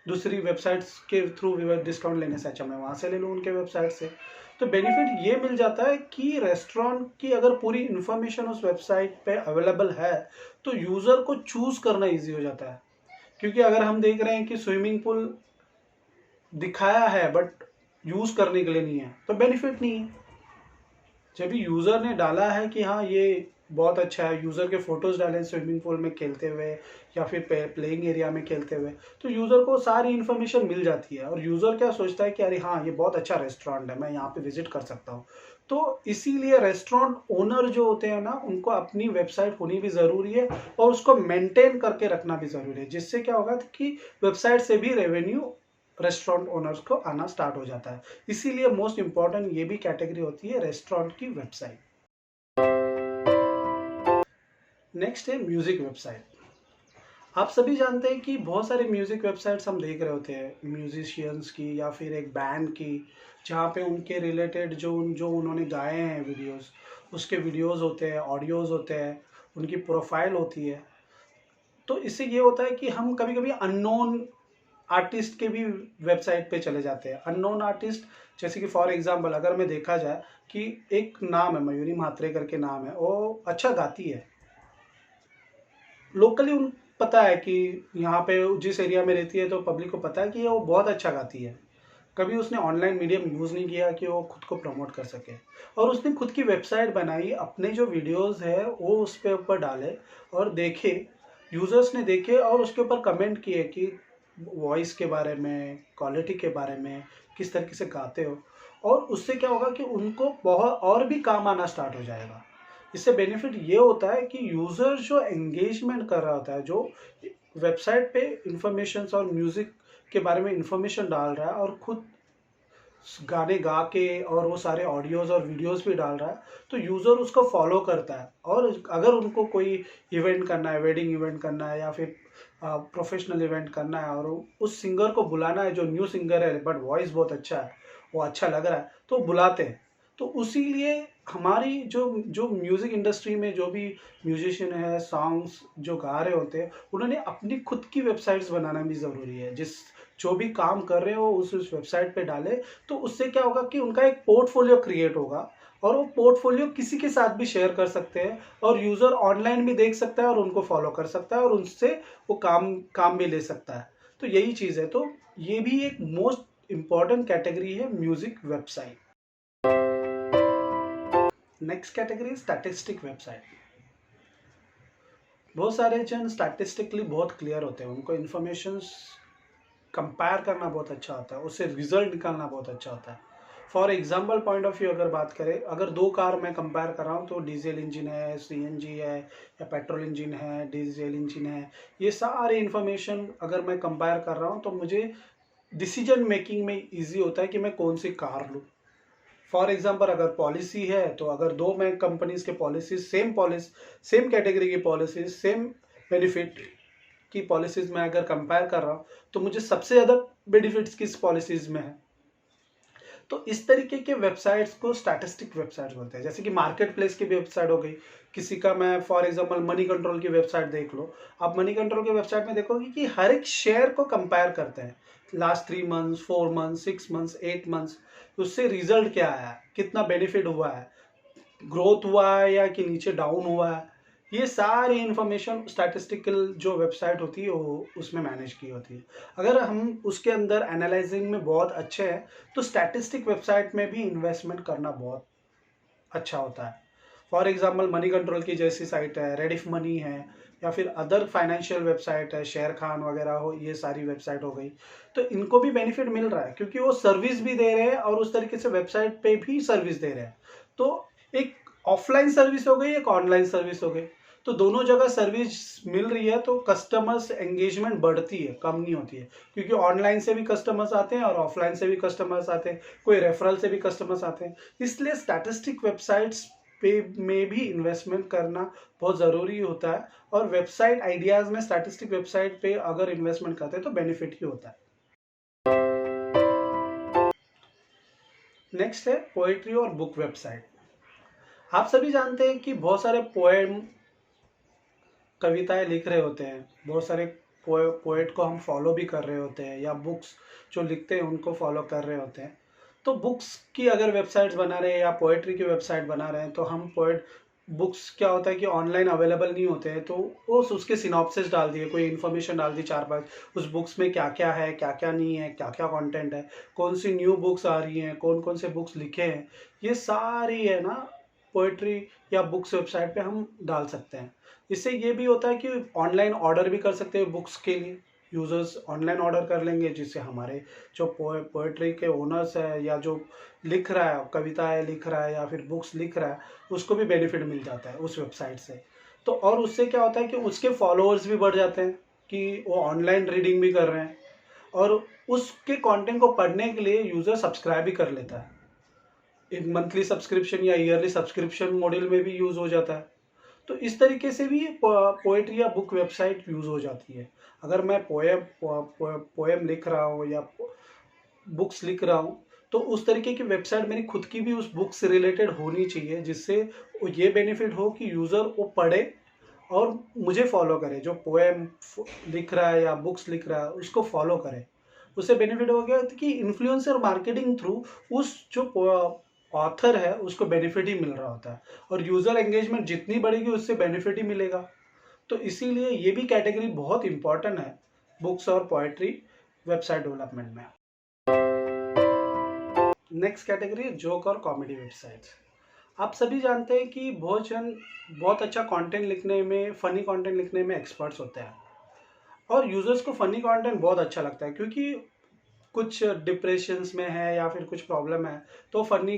Speaker 1: दूसरी वेबसाइट्स के थ्रू डिस्काउंट लेने से अच्छा मैं वहाँ से ले लूँ उनके वेबसाइट से। तो बेनिफिट ये मिल जाता है कि रेस्टोरेंट की अगर पूरी इन्फॉर्मेशन उस वेबसाइट पे अवेलेबल है तो यूज़र को चूज़ करना इजी हो जाता है। क्योंकि अगर हम देख रहे हैं कि स्विमिंग पूल दिखाया है बट यूज़ करने के लिए नहीं है तो बेनिफिट नहीं है। जब भी यूज़र ने डाला है कि हाँ ये बहुत अच्छा है, यूज़र के फोटोज़ डाले स्विमिंग पूल में खेलते हुए या फिर प्लेइंग एरिया में खेलते हुए, तो यूज़र को सारी इन्फॉर्मेशन मिल जाती है और यूज़र क्या सोचता है कि अरे हाँ ये बहुत अच्छा रेस्टोरेंट है, मैं यहाँ पे विजिट कर सकता हूँ। तो इसीलिए रेस्टोरेंट ओनर जो होते हैं ना, उनको अपनी वेबसाइट होनी भी ज़रूरी है और उसको मेंटेन करके रखना भी ज़रूरी है, जिससे क्या होगा कि वेबसाइट से भी रेवेन्यू रेस्टोरेंट ओनर्स को आना स्टार्ट हो जाता है। इसीलिए मोस्ट इंपॉर्टेंट ये भी कैटेगरी होती है रेस्टोरेंट की वेबसाइट। नेक्स्ट है म्यूजिक वेबसाइट। आप सभी जानते हैं कि बहुत सारे म्यूजिक वेबसाइट्स हम देख रहे होते हैं म्यूजिशियंस की या फिर एक बैंड की, जहाँ पे उनके रिलेटेड जो जो उन्होंने गाए हैं वीडियोस, उसके वीडियोस होते हैं, ऑडियोज होते हैं, उनकी प्रोफाइल होती है। तो इससे ये होता है कि हम कभी कभी अननोन आर्टिस्ट के भी वेबसाइट पे चले जाते हैं। अननोन आर्टिस्ट जैसे कि फॉर एग्जांपल अगर मैं देखा जाए कि एक नाम है मयूरी म्हात्रे करके नाम है, वो अच्छा गाती है, लोकली उन पता है कि यहाँ पे जिस एरिया में रहती है तो पब्लिक को पता है कि वो बहुत अच्छा गाती है। कभी उसने ऑनलाइन मीडियम यूज़ नहीं किया कि वो खुद को प्रमोट कर सके, और उसने खुद की वेबसाइट बनाई, अपने जो वीडियोस है वो उस पे ऊपर डाले और देखे, यूज़र्स ने देखे और उसके ऊपर कमेंट किए कि वॉइस के बारे में, क्वालिटी के बारे में, किस तरीके से गाते हो। और उससे क्या होगा कि उनको बहुत और भी काम आना स्टार्ट हो जाएगा। इससे बेनिफिट ये होता है कि यूज़र जो एंगेजमेंट कर रहा होता है, जो वेबसाइट पे इंफॉर्मेशन और म्यूज़िक के बारे में इंफॉर्मेशन डाल रहा है और खुद गाने गा के और वो सारे ऑडियोज और वीडियोस भी डाल रहा है, तो यूज़र उसको फॉलो करता है। और अगर उनको कोई इवेंट करना है, वेडिंग इवेंट करना है या फिर प्रोफेशनल इवेंट करना है और उस सिंगर को बुलाना है जो न्यू सिंगर है बट वॉइस बहुत अच्छा है, वो अच्छा लग रहा है, तो बुलाते हैं। तो उसी लिए हमारी जो जो म्यूज़िक इंडस्ट्री में जो भी म्यूजिशियन है, सॉन्ग्स जो गा रहे होते हैं, उन्होंने अपनी खुद की वेबसाइट्स बनाना भी ज़रूरी है। जिस जो भी काम कर रहे हो उस वेबसाइट पे डाले, तो उससे क्या होगा कि उनका एक पोर्टफोलियो क्रिएट होगा और वो पोर्टफोलियो किसी के साथ भी शेयर कर सकते हैं और यूज़र ऑनलाइन भी देख सकता है और उनको फॉलो कर सकता है और उनसे वो काम काम भी ले सकता है। तो यही चीज़ है। तो ये भी एक मोस्ट इम्पॉर्टेंट कैटेगरी है music website. Next category statistic website. बहुत सारे जन स्टैटिस्टिकली बहुत क्लियर होते हैं, उनको इन्फॉर्मेशंस कंपेयर करना बहुत अच्छा होता है, उससे रिजल्ट निकालना बहुत अच्छा होता है। For example point of view अगर बात करें, अगर दो कार मैं कंपेयर कर रहा हूँ तो डीजल इंजन है, सीएनजी है या पेट्रोल इंजन है, डीजल इंजन है, ये सारे इन्फॉर्मेशन अगर मैं कंपेयर कर रहा हूँ तो मुझे डिसीजन मेकिंग में ईजी होता है कि मैं कौन सी कार लूँ। फॉर एग्जाम्पल अगर पॉलिसी है तो अगर दो मैं कंपनीज के पॉलिसी सेम कैटेगरी की पॉलिसीज, सेम बेनिफिट की पॉलिसीज में अगर कंपेयर कर रहा हूँ तो मुझे सबसे ज़्यादा बेनिफिट्स किस पॉलिसीज में है। तो इस तरीके के वेबसाइट्स को स्टैटिस्टिक वेबसाइट्स बोलते हैं। जैसे कि मार्केट प्लेस की वेबसाइट हो गई किसी का, मैं फॉर एग्जांपल मनी कंट्रोल की वेबसाइट देख लो। आप मनी कंट्रोल की वेबसाइट में देखोगे कि हर एक शेयर को कंपेयर करते हैं, last 3 months, 4 months, 6 months, 8 months, उससे रिजल्ट क्या आया, कितना बेनिफिट हुआ है, ग्रोथ हुआ है या कि नीचे डाउन हुआ है। ये सारी इन्फॉर्मेशन स्टैटिस्टिकल जो वेबसाइट होती है वो उसमें मैनेज की होती है। अगर हम उसके अंदर एनालाइजिंग में बहुत अच्छे हैं तो स्टैटिस्टिक वेबसाइट में भी इन्वेस्टमेंट करना बहुत अच्छा होता है। फॉर एग्जांपल मनी कंट्रोल की जैसी साइट है, रेडिफ मनी है, या फिर अदर फाइनेंशियल वेबसाइट है, शेयर खान वगैरह हो, ये सारी वेबसाइट हो गई। तो इनको भी बेनिफिट मिल रहा है क्योंकि वो सर्विस भी दे रहे हैं और उस तरीके से वेबसाइट पे भी सर्विस दे रहे हैं। तो एक ऑफलाइन सर्विस हो गई, एक ऑनलाइन सर्विस हो गई, तो दोनों जगह सर्विस मिल रही है, तो कस्टमर्स एंगेजमेंट बढ़ती है, कम नहीं होती है। क्योंकि ऑनलाइन से भी कस्टमर्स आते हैं और ऑफलाइन से भी कस्टमर्स आते हैं, कोई रेफरल से भी कस्टमर्स आते हैं। इसलिए स्टैटिस्टिक वेबसाइट्स पे में भी इन्वेस्टमेंट करना बहुत ज़रूरी होता है, और वेबसाइट आइडियाज़ में स्टैटिस्टिक वेबसाइट पे अगर इन्वेस्टमेंट करते हैं तो बेनिफिट ही होता है। नेक्स्ट है पोएट्री और बुक वेबसाइट। आप सभी जानते हैं कि बहुत सारे पोएम, कविताएं लिख रहे होते हैं, बहुत सारे पोएट को हम फॉलो भी कर रहे होते हैं, या बुक्स जो लिखते हैं उनको फॉलो कर रहे होते हैं। तो बुक्स की अगर वेबसाइट्स बना रहे हैं या पोएट्री की वेबसाइट बना रहे हैं, तो हम पोएट बुक्स क्या होता है कि ऑनलाइन अवेलेबल नहीं होते हैं, तो वो उसके सिनॉप्सिस डाल दिए, कोई इन्फॉर्मेशन डाल दी 4-5, उस बुक्स में क्या क्या है, क्या क्या नहीं है, क्या क्या कंटेंट है, कौन सी न्यू बुक्स आ रही हैं, कौन कौन से बुक्स लिखे हैं, ये सारी है ना पोएट्री या बुक्स वेबसाइट पे हम डाल सकते हैं। इससे ये भी होता है कि ऑनलाइन ऑर्डर भी कर सकते हैं बुक्स के लिए, यूज़र्स ऑनलाइन ऑर्डर कर लेंगे, जिससे हमारे जो पोएट्री के ओनर्स है या जो लिख रहा है, कविताएं लिख रहा है या फिर बुक्स लिख रहा है, उसको भी बेनिफिट मिल जाता है उस वेबसाइट से। तो और उससे क्या होता है कि उसके फॉलोअर्स भी बढ़ जाते हैं कि वो ऑनलाइन रीडिंग भी कर रहे हैं, और उसके कंटेंट को पढ़ने के लिए यूज़र सब्सक्राइब भी कर लेता है। एक मंथली सब्सक्रिप्शन या ईयरली सब्सक्रिप्शन मॉडल में भी यूज़ हो जाता है। तो इस तरीके से भी पोएट्री या बुक वेबसाइट यूज़ हो जाती है। अगर मैं पोएम लिख रहा हूँ या बुक्स लिख रहा हूँ, तो उस तरीके की वेबसाइट मेरी खुद की भी उस बुक से रिलेटेड होनी चाहिए, जिससे ये बेनिफिट हो कि यूज़र वो पढ़े और मुझे फॉलो करे, जो पोएम लिख रहा है या बुक्स लिख रहा है उसको फॉलो करे। उससे बेनिफिट हो गया कि इन्फ्लुएंसर मार्केटिंग थ्रू उस जो ऑथर है उसको बेनिफिट ही मिल रहा होता है, और यूज़र एंगेजमेंट जितनी बढ़ेगी उससे बेनिफिट ही मिलेगा। तो इसीलिए ये भी कैटेगरी बहुत इंपॉर्टेंट है बुक्स और पोएट्री वेबसाइट डेवलपमेंट में। नेक्स्ट कैटेगरी है जोक और कॉमेडी वेबसाइट्स। आप सभी जानते हैं कि बहुत जन बहुत अच्छा कंटेंट लिखने में, फनी कंटेंट लिखने में एक्सपर्ट्स होते हैं, और यूज़र्स को फनी कंटेंट बहुत अच्छा लगता है, क्योंकि कुछ डिप्रेशंस में है या फिर कुछ प्रॉब्लम है, तो फनी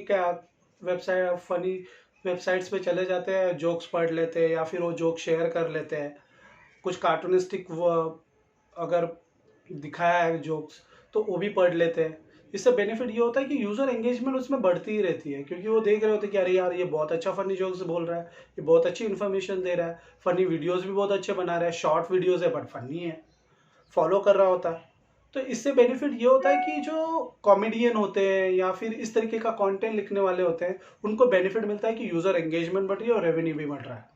Speaker 1: वेबसाइट्स पे चले जाते हैं, जोक्स पढ़ लेते हैं या फिर वो जोक शेयर कर लेते हैं। कुछ कार्टूनिस्टिक अगर दिखाया है जोक्स तो वो भी पढ़ लेते हैं। इससे बेनिफिट ये होता है कि यूज़र एंगेजमेंट उसमें बढ़ती ही रहती है, क्योंकि वो देख रहे होते हैं कि अरे यार ये बहुत अच्छा फ़नी जोक्स बोल रहा है, ये बहुत अच्छी इन्फॉर्मेशन दे रहा है, फ़नी वीडियोस भी बहुत अच्छे बना रहा है, शॉर्ट वीडियोस है बट फनी है, फॉलो कर रहा होता है। तो इससे बेनिफिट ये होता है कि जो कॉमेडियन होते हैं या फिर इस तरीके का कंटेंट लिखने वाले होते हैं, उनको बेनिफिट मिलता है कि यूज़र एंगेजमेंट बढ़ रही है और रेवेन्यू भी बढ़ रहा है।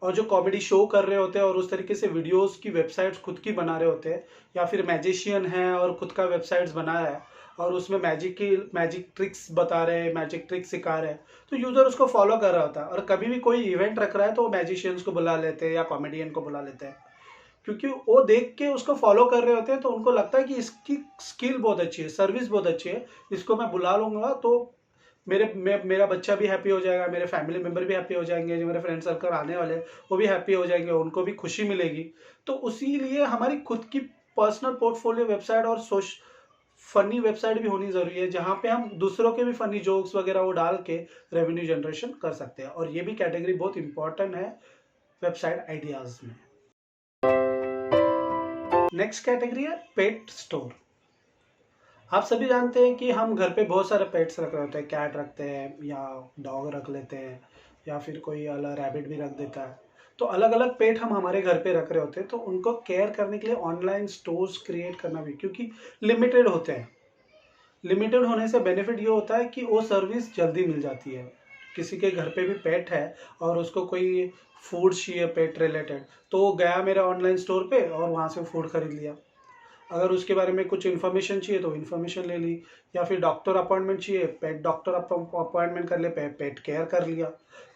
Speaker 1: और जो कॉमेडी शो कर रहे होते हैं और उस तरीके से वीडियोस की वेबसाइट्स खुद की बना रहे होते हैं, या फिर मैजिशियन है और खुद का वेबसाइट्स बना रहा है और उसमें मैजिक ट्रिक्स बता रहे हैं, मैजिक ट्रिक्स सिखा रहे हैं, तो यूज़र उसको फॉलो कर रहा होता है। और कभी भी कोई इवेंट रख रहा है तो वो मैजिशियंस को बुला लेते हैं या कॉमेडियन को बुला लेते हैं, क्योंकि वो देख के उसको फॉलो कर रहे होते हैं, तो उनको लगता है कि इसकी स्किल बहुत अच्छी है, सर्विस बहुत अच्छी है, इसको मैं बुला लूँगा तो मेरा बच्चा भी हैप्पी हो जाएगा, मेरे फैमिली मेम्बर भी हैप्पी हो जाएंगे, जो मेरे फ्रेंड सर्कल आने वाले हैं वो भी हैप्पी हो जाएंगे, उनको भी खुशी मिलेगी। तो उसी लिए हमारी खुद की पर्सनल पोर्टफोलियो वेबसाइट और फनी वेबसाइट भी होनी ज़रूरी है, जहाँ पे हम दूसरों के भी फनी जोक्स वगैरह वो डाल के रेवेन्यू जनरेशन कर सकते हैं, और ये भी कैटेगरी बहुत इंपॉर्टेंट है वेबसाइट आइडियाज़ में। नेक्स्ट कैटेगरी है पेट स्टोर। आप सभी जानते हैं कि हम घर पे बहुत सारे पेट्स रख रहे होते हैं, कैट रखते हैं या डॉग रख लेते हैं या फिर कोई अलग रैबिट भी रख देता है। तो अलग अलग पेट हम हमारे घर पे रख रहे होते हैं, तो उनको केयर करने के लिए ऑनलाइन स्टोर्स क्रिएट करना भी, क्योंकि लिमिटेड होते हैं, लिमिटेड होने से बेनिफिट ये होता है कि वो सर्विस जल्दी मिल जाती है। किसी के घर पे भी पेट है और उसको कोई फूड चाहिए पेट रिलेटेड, तो वो गया मेरे ऑनलाइन स्टोर पे और वहाँ से फूड खरीद लिया। अगर उसके बारे में कुछ इन्फॉर्मेशन चाहिए तो इन्फॉर्मेशन ले ली, या फिर डॉक्टर अपॉइंटमेंट चाहिए, पेट डॉक्टर अपॉइंटमेंट कर ले, पेट केयर कर लिया।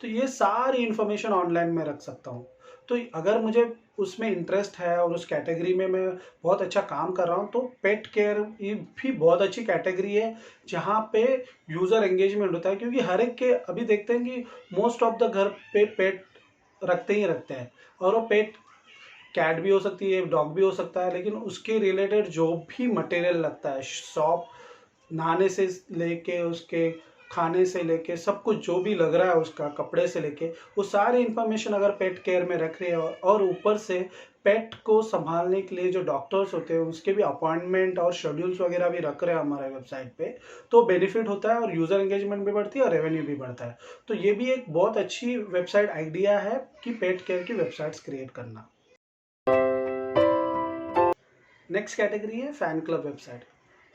Speaker 1: तो ये सारी इन्फॉर्मेशन ऑनलाइन में रख सकता हूँ। तो अगर मुझे उसमें इंटरेस्ट है और उस कैटेगरी में मैं बहुत अच्छा काम कर रहा हूँ, तो पेट केयर ये भी बहुत अच्छी कैटेगरी है जहाँ पे यूज़र एंगेजमेंट होता है। क्योंकि हर एक के अभी देखते हैं कि मोस्ट ऑफ द घर पे पेट रखते ही रखते हैं, और वो पेट कैट भी हो सकती है, डॉग भी हो सकता है, लेकिन उसके रिलेटेड जो भी मटेरियल लगता है, शॉप नहाने से लेके उसके खाने से लेके सब कुछ जो भी लग रहा है, उसका कपड़े से लेके वो सारी इंफॉर्मेशन अगर पेट केयर में रख रहे हो, और ऊपर से पेट को संभालने के लिए जो डॉक्टर्स होते हैं उसके भी अपॉइंटमेंट और शेड्यूल्स वगैरह भी रख रहे हैं हमारे वेबसाइट पे, तो बेनिफिट होता है और यूज़र एंगेजमेंट भी बढ़ती है और रेवेन्यू भी बढ़ता है। तो ये भी एक बहुत अच्छी वेबसाइट आइडिया है कि पेट केयर की वेबसाइट्स क्रिएट करना। नेक्स्ट कैटेगरी है फैन क्लब वेबसाइट।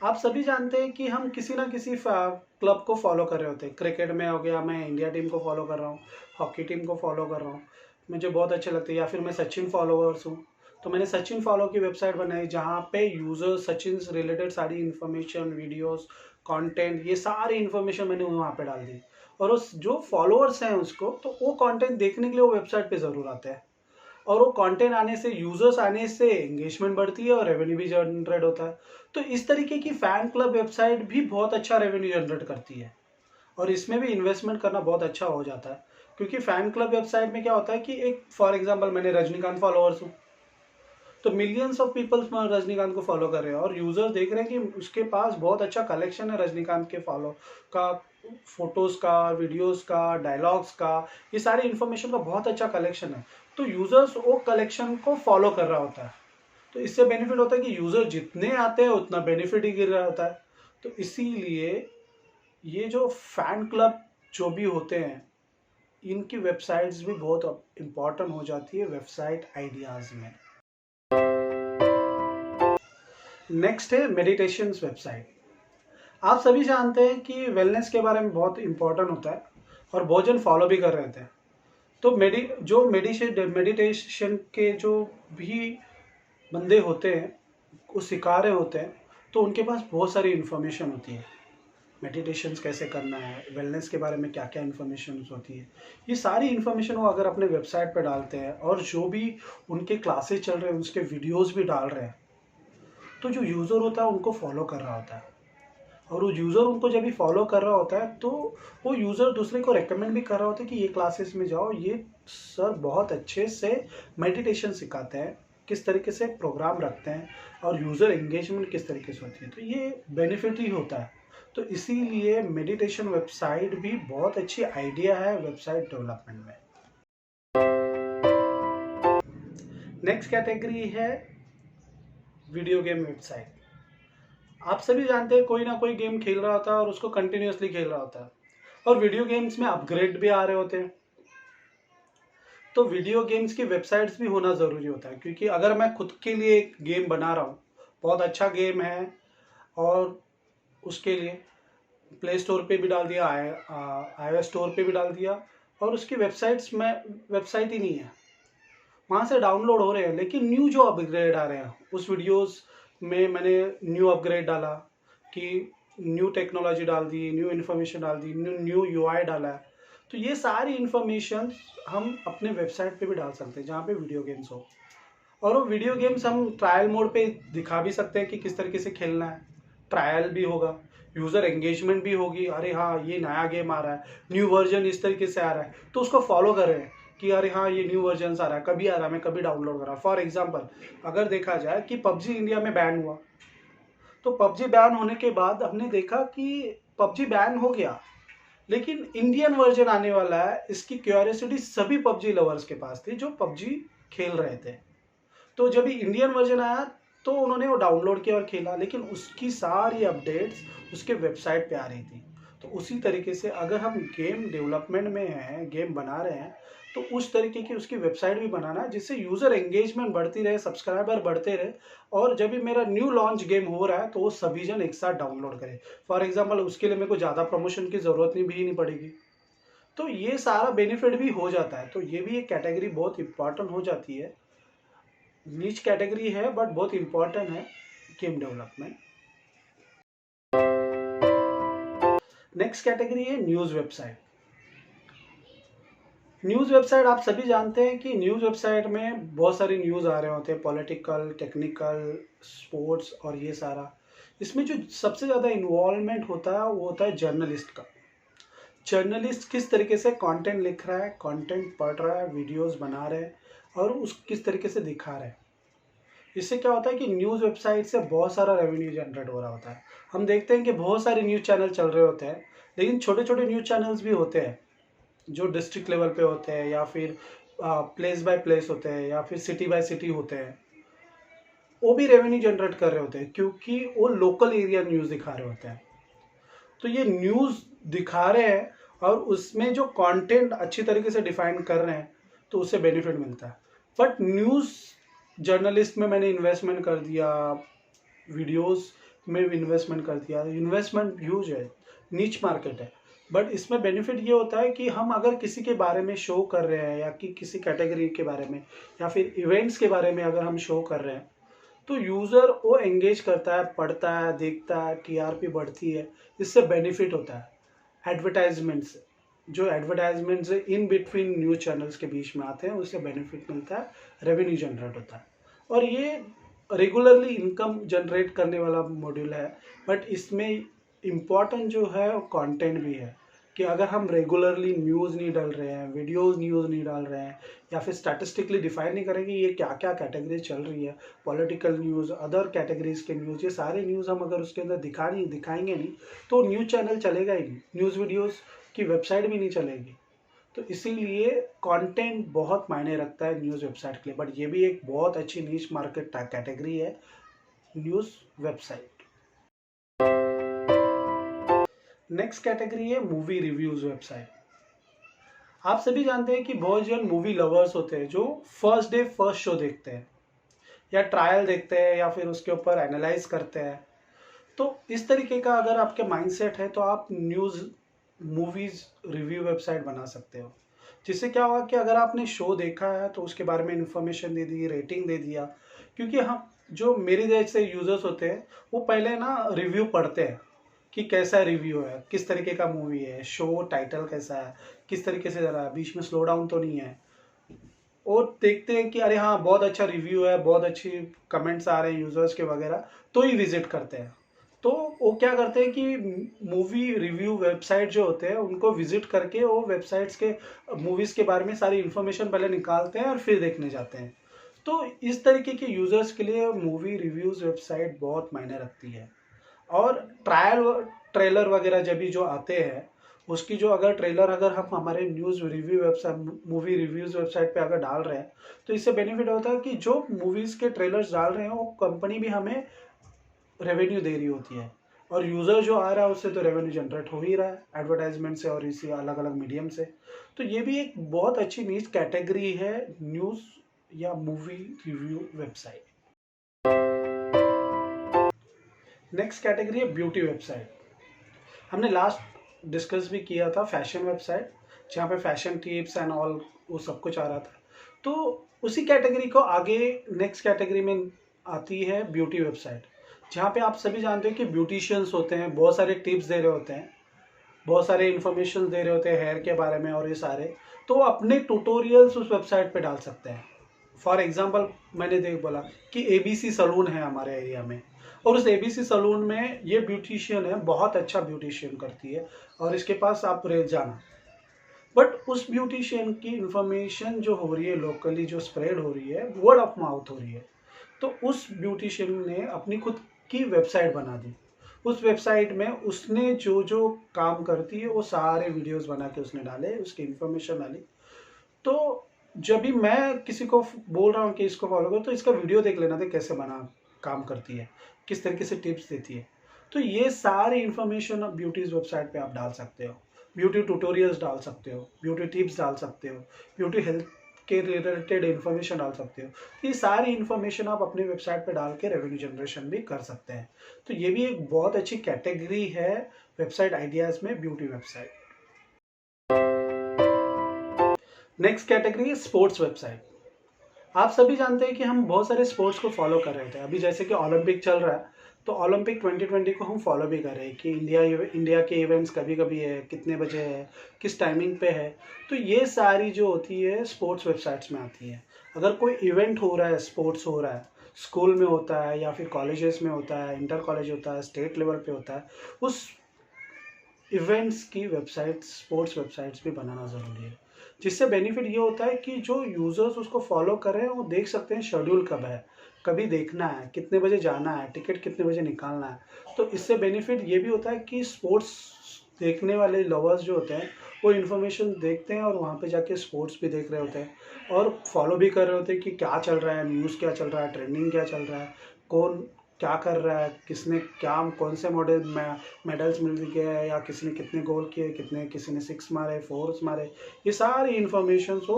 Speaker 1: आप सभी जानते हैं कि हम किसी ना किसी क्लब को फॉलो कर रहे होते हैं। क्रिकेट में हो गया, मैं इंडिया टीम को फॉलो कर रहा हूँ, हॉकी टीम को फॉलो कर रहा हूँ, मुझे बहुत अच्छे लगते हैं। या फिर मैं सचिन फॉलोअर्स हूँ, तो मैंने सचिन फॉलो की वेबसाइट बनाई जहाँ पे यूज़र सचिन से रिलेटेड सारी इन्फॉर्मेशन, वीडियोस, कंटेंट, ये सारी इन्फॉर्मेशन मैंने वहाँ पे डाल दी। और उस जो फॉलोअर्स हैं उसको, तो वो कंटेंट देखने के लिए वो वेबसाइट पे ज़रूर आते हैं, और वो कंटेंट आने से, यूजर्स आने से एंगेजमेंट बढ़ती है और रेवेन्यू भी जनरेट होता है। तो इस तरीके की फैन क्लब वेबसाइट भी बहुत अच्छा रेवेन्यू जनरेट करती है, और इसमें भी इन्वेस्टमेंट करना बहुत अच्छा हो जाता है। क्योंकि फैन क्लब वेबसाइट में क्या होता है कि एक फॉर एग्जांपल मैंने रजनीकांत फॉलोअर्स हूँ, तो मिलियंस ऑफ पीपल्स रजनीकांत को फॉलो कर रहे हैं, और यूजर्स देख रहे हैं कि उसके पास बहुत अच्छा कलेक्शन है रजनीकांत के फॉलो का, फोटोज का, वीडियोस का, डायलॉग्स का, ये सारी इन्फॉर्मेशन का बहुत अच्छा कलेक्शन है। तो यूजर्स वो कलेक्शन को फॉलो कर रहा होता है, तो इससे बेनिफिट होता है कि यूजर जितने आते हैं उतना बेनिफिट ही गिर रहा होता है। तो इसीलिए ये जो फैन क्लब जो भी होते हैं, इनकी वेबसाइट्स भी बहुत इंपॉर्टेंट हो जाती है वेबसाइट आइडियाज में। नेक्स्ट है मेडिटेशन वेबसाइट। आप सभी जानते हैं कि वेलनेस के बारे में बहुत इंपॉर्टेंट होता है और बहुत जन फॉलो भी कर रहे थे। तो मेडिटेशन के जो भी बंदे होते हैं, वो सिखा रहे होते हैं, तो उनके पास बहुत सारी इन्फॉर्मेशन होती है। मेडिटेशन कैसे करना है, वेलनेस के बारे में क्या क्या इन्फॉर्मेशन होती है, ये सारी इन्फॉर्मेशन वो अगर अपने वेबसाइट पर डालते हैं, और जो भी उनके क्लासेस चल रहे हैं उसके वीडियोस भी डाल रहे हैं, तो जो यूज़र होता है उनको फॉलो कर रहा होता है, और वो यूज़र उनको जब भी फॉलो कर रहा होता है, तो वो यूज़र दूसरे को रेकमेंड भी कर रहा होता है कि ये क्लासेस में जाओ, ये सर बहुत अच्छे से मेडिटेशन सिखाते हैं, किस तरीके से प्रोग्राम रखते हैं, और यूज़र एंगेजमेंट किस तरीके से होती है, तो ये बेनिफिट ही होता है। तो इसीलिए मेडिटेशन वेबसाइट भी बहुत अच्छी आइडिया है वेबसाइट डेवलपमेंट में। नेक्स्ट कैटेगरी है वीडियो गेम वेबसाइट। आप सभी जानते हैं कोई ना कोई गेम खेल रहा होता है और उसको कंटिन्यूअसली खेल रहा होता है, और वीडियो गेम्स में अपग्रेड भी आ रहे होते हैं। तो वीडियो गेम्स की वेबसाइट्स भी होना ज़रूरी होता है, क्योंकि अगर मैं खुद के लिए एक गेम बना रहा हूँ, बहुत अच्छा गेम है, और उसके लिए प्ले स्टोर पे भी डाल दिया, iOS स्टोर पे भी डाल दिया, और उसकी वेबसाइट्स में वेबसाइट ही नहीं है, वहाँ से डाउनलोड हो रहे हैं, लेकिन न्यू जो अपग्रेड आ रहे हैं उस वीडियोस में मैंने न्यू अपग्रेड डाला कि न्यू टेक्नोलॉजी डाल दी, न्यू इन्फॉर्मेशन डाल दी, न्यू यूआई डाला है। तो ये सारी इन्फॉर्मेशन हम अपने वेबसाइट पे भी डाल सकते हैं जहाँ पे वीडियो गेम्स हो, और वो वीडियो गेम्स हम ट्रायल मोड पे दिखा भी सकते हैं कि किस तरीके से खेलना है, ट्रायल भी होगा, यूज़र एंगेजमेंट भी होगी, अरे हाँ ये नया गेम आ रहा है, न्यू वर्जन इस तरीके से आ रहा है, तो उसको फॉलो कर रहे हैं कि अरे हाँ ये न्यू वर्जन आ रहा है, कभी आ रहा है, मैं कभी डाउनलोड कर रहा हूँ। फॉर एग्जाम्पल अगर देखा जाए कि पबजी इंडिया में बैन हुआ, तो पबजी बैन होने के बाद हमने देखा कि पबजी बैन हो गया, लेकिन इंडियन वर्जन आने वाला है, इसकी क्यूरियोसिटी सभी पबजी लवर्स के पास थी जो पबजी खेल रहे थे। तो जब इंडियन वर्जन आया तो उन्होंने वो डाउनलोड किया और खेला, लेकिन उसकी सारी अपडेट्स उसके वेबसाइट पे आ रही थी। तो उसी तरीके से अगर हम गेम डेवलपमेंट में हैं, गेम बना रहे हैं, तो उस तरीके की उसकी वेबसाइट भी बनाना है जिससे यूज़र एंगेजमेंट बढ़ती रहे, सब्सक्राइबर बढ़ते रहे, और जब भी मेरा न्यू लॉन्च गेम हो रहा है तो वो सभी जन एक साथ डाउनलोड करें। फॉर एग्जाम्पल उसके लिए मेरे को ज़्यादा प्रमोशन की ज़रूरत भी नहीं पड़ेगी, तो ये सारा बेनिफिट भी हो जाता है। तो ये भी एक कैटेगरी बहुत इंपॉर्टेंट हो जाती है, नीच कैटेगरी है बट बहुत इंपॉर्टेंट है गेम डेवलपमेंट। नेक्स्ट कैटेगरी है न्यूज़ वेबसाइट। न्यूज़ वेबसाइट आप सभी जानते हैं कि न्यूज़ वेबसाइट में बहुत सारी न्यूज़ आ रहे होते हैं, पॉलिटिकल, टेक्निकल, स्पोर्ट्स और ये सारा। इसमें जो सबसे ज़्यादा इन्वॉल्वमेंट होता है वो होता है जर्नलिस्ट का। जर्नलिस्ट किस तरीके से कंटेंट लिख रहा है, कंटेंट पढ़ रहा है, वीडियोस बना रहे हैं और उस किस तरीके से दिखा रहे हैं। इससे क्या होता है कि न्यूज़ वेबसाइट से बहुत सारा रेवेन्यू जनरेट हो रहा होता है। हम देखते हैं कि बहुत सारे न्यूज़ चैनल चल रहे होते हैं, लेकिन छोटे छोटे न्यूज़ चैनल्स भी होते हैं जो डिस्ट्रिक्ट लेवल पे होते हैं या फिर प्लेस बाय प्लेस होते हैं या फिर सिटी बाय सिटी होते हैं। वो भी रेवेन्यू जनरेट कर रहे होते हैं क्योंकि वो लोकल एरिया न्यूज़ दिखा रहे होते हैं। तो ये न्यूज़ दिखा रहे हैं और उसमें जो कंटेंट अच्छी तरीके से डिफाइन कर रहे हैं तो उससे बेनिफिट मिलता है। बट न्यूज़ जर्नलिस्ट में मैंने इन्वेस्टमेंट कर दिया, वीडियोस में भी इन्वेस्टमेंट कर दिया, इन्वेस्टमेंट ह्यूज है, नीच मार्केट है। बट इसमें बेनिफिट ये होता है कि हम अगर किसी के बारे में शो कर रहे हैं या कि किसी कैटेगरी के बारे में या फिर इवेंट्स के बारे में अगर हम शो कर रहे हैं तो यूज़र वो एंगेज करता है, पढ़ता है, देखता है, टीआरपी बढ़ती है, इससे बेनिफिट होता है। एडवर्टाइजमेंट से, जो एडवर्टाइजमेंट से इन बिटवीन न्यूज़ चैनल्स के बीच में आते हैं उससे बेनिफिट मिलता है, रेवेन्यू जनरेट होता है और ये रेगुलरली इनकम जनरेट करने वाला मॉड्यूल है। बट इसमें इम्पॉर्टेंट जो है वो कंटेंट भी है कि अगर हम रेगुलरली न्यूज़ नहीं डाल रहे हैं, वीडियोस न्यूज़ नहीं डाल रहे हैं या फिर स्टैटिस्टिकली डिफाइन नहीं करेंगे ये क्या क्या कैटेगरी चल रही है, पॉलिटिकल न्यूज़, अदर कैटेगरीज के न्यूज़, ये सारे न्यूज़ हम अगर उसके अंदर दिखाएंगे नहीं तो न्यूज़ चैनल चलेगा ही नहीं, न्यूज़ वीडियोज़ की वेबसाइट भी नहीं चलेगी। तो इसीलिए कंटेंट बहुत मायने रखता है न्यूज़ वेबसाइट के लिए। बट ये भी एक बहुत अच्छी नीश मार्केट कैटेगरी है, न्यूज़ वेबसाइट। नेक्स्ट कैटेगरी है मूवी रिव्यूज़ वेबसाइट। आप सभी जानते हैं कि बहुत जन मूवी लवर्स होते हैं जो फर्स्ट डे फर्स्ट शो देखते हैं या ट्रायल देखते हैं या फिर उसके ऊपर एनालाइज करते हैं। तो इस तरीके का अगर आपके माइंडसेट है तो आप न्यूज़ मूवीज़ रिव्यू वेबसाइट बना सकते हो। जिससे क्या होगा कि अगर आपने शो देखा है तो उसके बारे में इंफॉर्मेशन दे दी, रेटिंग दे दिया। क्योंकि हम जो मेरी जैसे यूज़र्स होते हैं वो पहले ना रिव्यू पढ़ते हैं कि कैसा रिव्यू है, किस तरीके का मूवी है, शो टाइटल कैसा है, किस तरीके से जरा बीच में स्लो डाउन तो नहीं है। और देखते हैं कि अरे हाँ बहुत अच्छा रिव्यू है, बहुत अच्छी कमेंट्स आ रहे हैं यूज़र्स के वगैरह, तो ही विजिट करते हैं। तो वो क्या करते हैं कि मूवी रिव्यू वेबसाइट जो होते हैं उनको विजिट करके वो वेबसाइट्स के मूवीज़ के बारे में सारी इन्फॉर्मेशन पहले निकालते हैं और फिर देखने जाते हैं। तो इस तरीके के यूज़र्स के लिए मूवी रिव्यूज़ वेबसाइट बहुत मायने रखती है। और ट्रेलर वगैरह जब भी जो आते हैं उसकी जो अगर ट्रेलर अगर हम हमारे news review website, movie reviews website पे अगर डाल रहे हैं तो इससे बेनिफिट होता है कि जो मूवीज़ के ट्रेलर्स डाल रहे हैं वो कंपनी भी हमें रेवेन्यू दे रही होती है और यूज़र जो आ रहा है उससे तो रेवेन्यू जनरेट हो ही रहा है एडवर्टाइजमेंट से और इसी अलग अलग मीडियम से। तो ये भी एक बहुत अच्छी नीच कैटेगरी है न्यूज़ या movie review website. Next category है ब्यूटी वेबसाइट। हमने लास्ट डिस्कस भी किया था फैशन वेबसाइट, जहाँ पे फैशन टिप्स एंड ऑल वो सब कुछ आ रहा था। तो उसी कैटेगरी को आगे नेक्स्ट कैटेगरी में आती है ब्यूटी वेबसाइट, जहाँ पे आप सभी जानते हैं कि ब्यूटिशियंस होते हैं, बहुत सारे टिप्स दे रहे होते हैं, बहुत सारे इन्फॉर्मेशन दे रहे होते हैं हेयर के बारे में और ये सारे। तो वो अपने ट्यूटोरियल्स उस वेबसाइट पे डाल सकते हैं। फॉर एग्जांपल मैंने देख बोला कि एबीसी सलून है हमारे एरिया में और उस एबीसी सलून में ये ब्यूटिशियन है, बहुत अच्छा ब्यूटिशियन करती है और इसके पास आप रह जाना। बट उस ब्यूटिशियन की इंफॉर्मेशन जो हो रही है लोकली, जो स्प्रेड हो रही है, वर्ड ऑफ माउथ हो रही है। तो उस ब्यूटिशियन ने अपनी खुद की वेबसाइट बना दी। उस वेबसाइट में उसने जो जो काम करती है वो सारे वीडियोस बना के उसने डाले, उसकी इंफॉर्मेशन डाली। तो जब भी मैं किसी को बोल रहा हूँ कि इसको फॉलो करो तो इसका वीडियो देख लेना था कैसे बना काम करती है, किस तरीके से टिप्स देती है। तो ये सारी इन्फॉर्मेशन ब्यूटीज़ वेबसाइट पे आप डाल सकते हो, ब्यूटी ट्यूटोरियल्स डाल सकते हो, ब्यूटी टिप्स डाल सकते हो, ब्यूटी हेल्थ के रिलेटेड इन्फॉर्मेशन डाल सकते हो। ये सारी इन्फॉर्मेशन आप अपनी वेबसाइट पे डाल के रेवेन्यू जनरेशन भी कर सकते हैं। तो ये भी एक बहुत अच्छी कैटेगरी है वेबसाइट आइडियाज़ में, ब्यूटी वेबसाइट। नेक्स्ट कैटेगरी है स्पोर्ट्स वेबसाइट। आप सभी जानते हैं कि हम बहुत सारे स्पोर्ट्स को फॉलो कर रहे थे। अभी जैसे कि ओलंपिक चल रहा है तो ओलंपिक 2020 को हम फॉलो भी कर रहे हैं कि इंडिया के इवेंट्स कभी कभी है, कितने बजे है, किस टाइमिंग पे है। तो ये सारी जो होती है स्पोर्ट्स वेबसाइट्स में आती है। अगर कोई इवेंट हो रहा है, स्पोर्ट्स हो रहा है, स्कूल में होता है या फिर कॉलेजेस में होता है, इंटर कॉलेज होता है, स्टेट लेवल पे होता है, उस इवेंट्स की वेबसाइट, स्पोर्ट्स वेबसाइट्स भी बनाना ज़रूरी है। जिससे बेनिफिट ये होता है कि जो यूज़र्स उसको फॉलो कर रहे हैं वो देख सकते हैं शेड्यूल कब है, कभी देखना है, कितने बजे जाना है, टिकट कितने बजे निकालना है। तो इससे बेनिफिट ये भी होता है कि स्पोर्ट्स देखने वाले लवर्स जो होते हैं वो इन्फॉर्मेशन देखते हैं और वहाँ पे जाके स्पोर्ट्स भी देख रहे होते हैं और फॉलो भी कर रहे होते हैं कि क्या चल रहा है, न्यूज़ क्या चल रहा है, ट्रेंडिंग क्या चल रहा है, कौन क्या कर रहा है, किसने क्या, कौन से मॉडल में मेडल्स मिल गए हैं, या किसी ने कितने गोल किए, कितने, किसी ने 6 मारे, 4 मारे। ये सारी इन्फॉर्मेशन को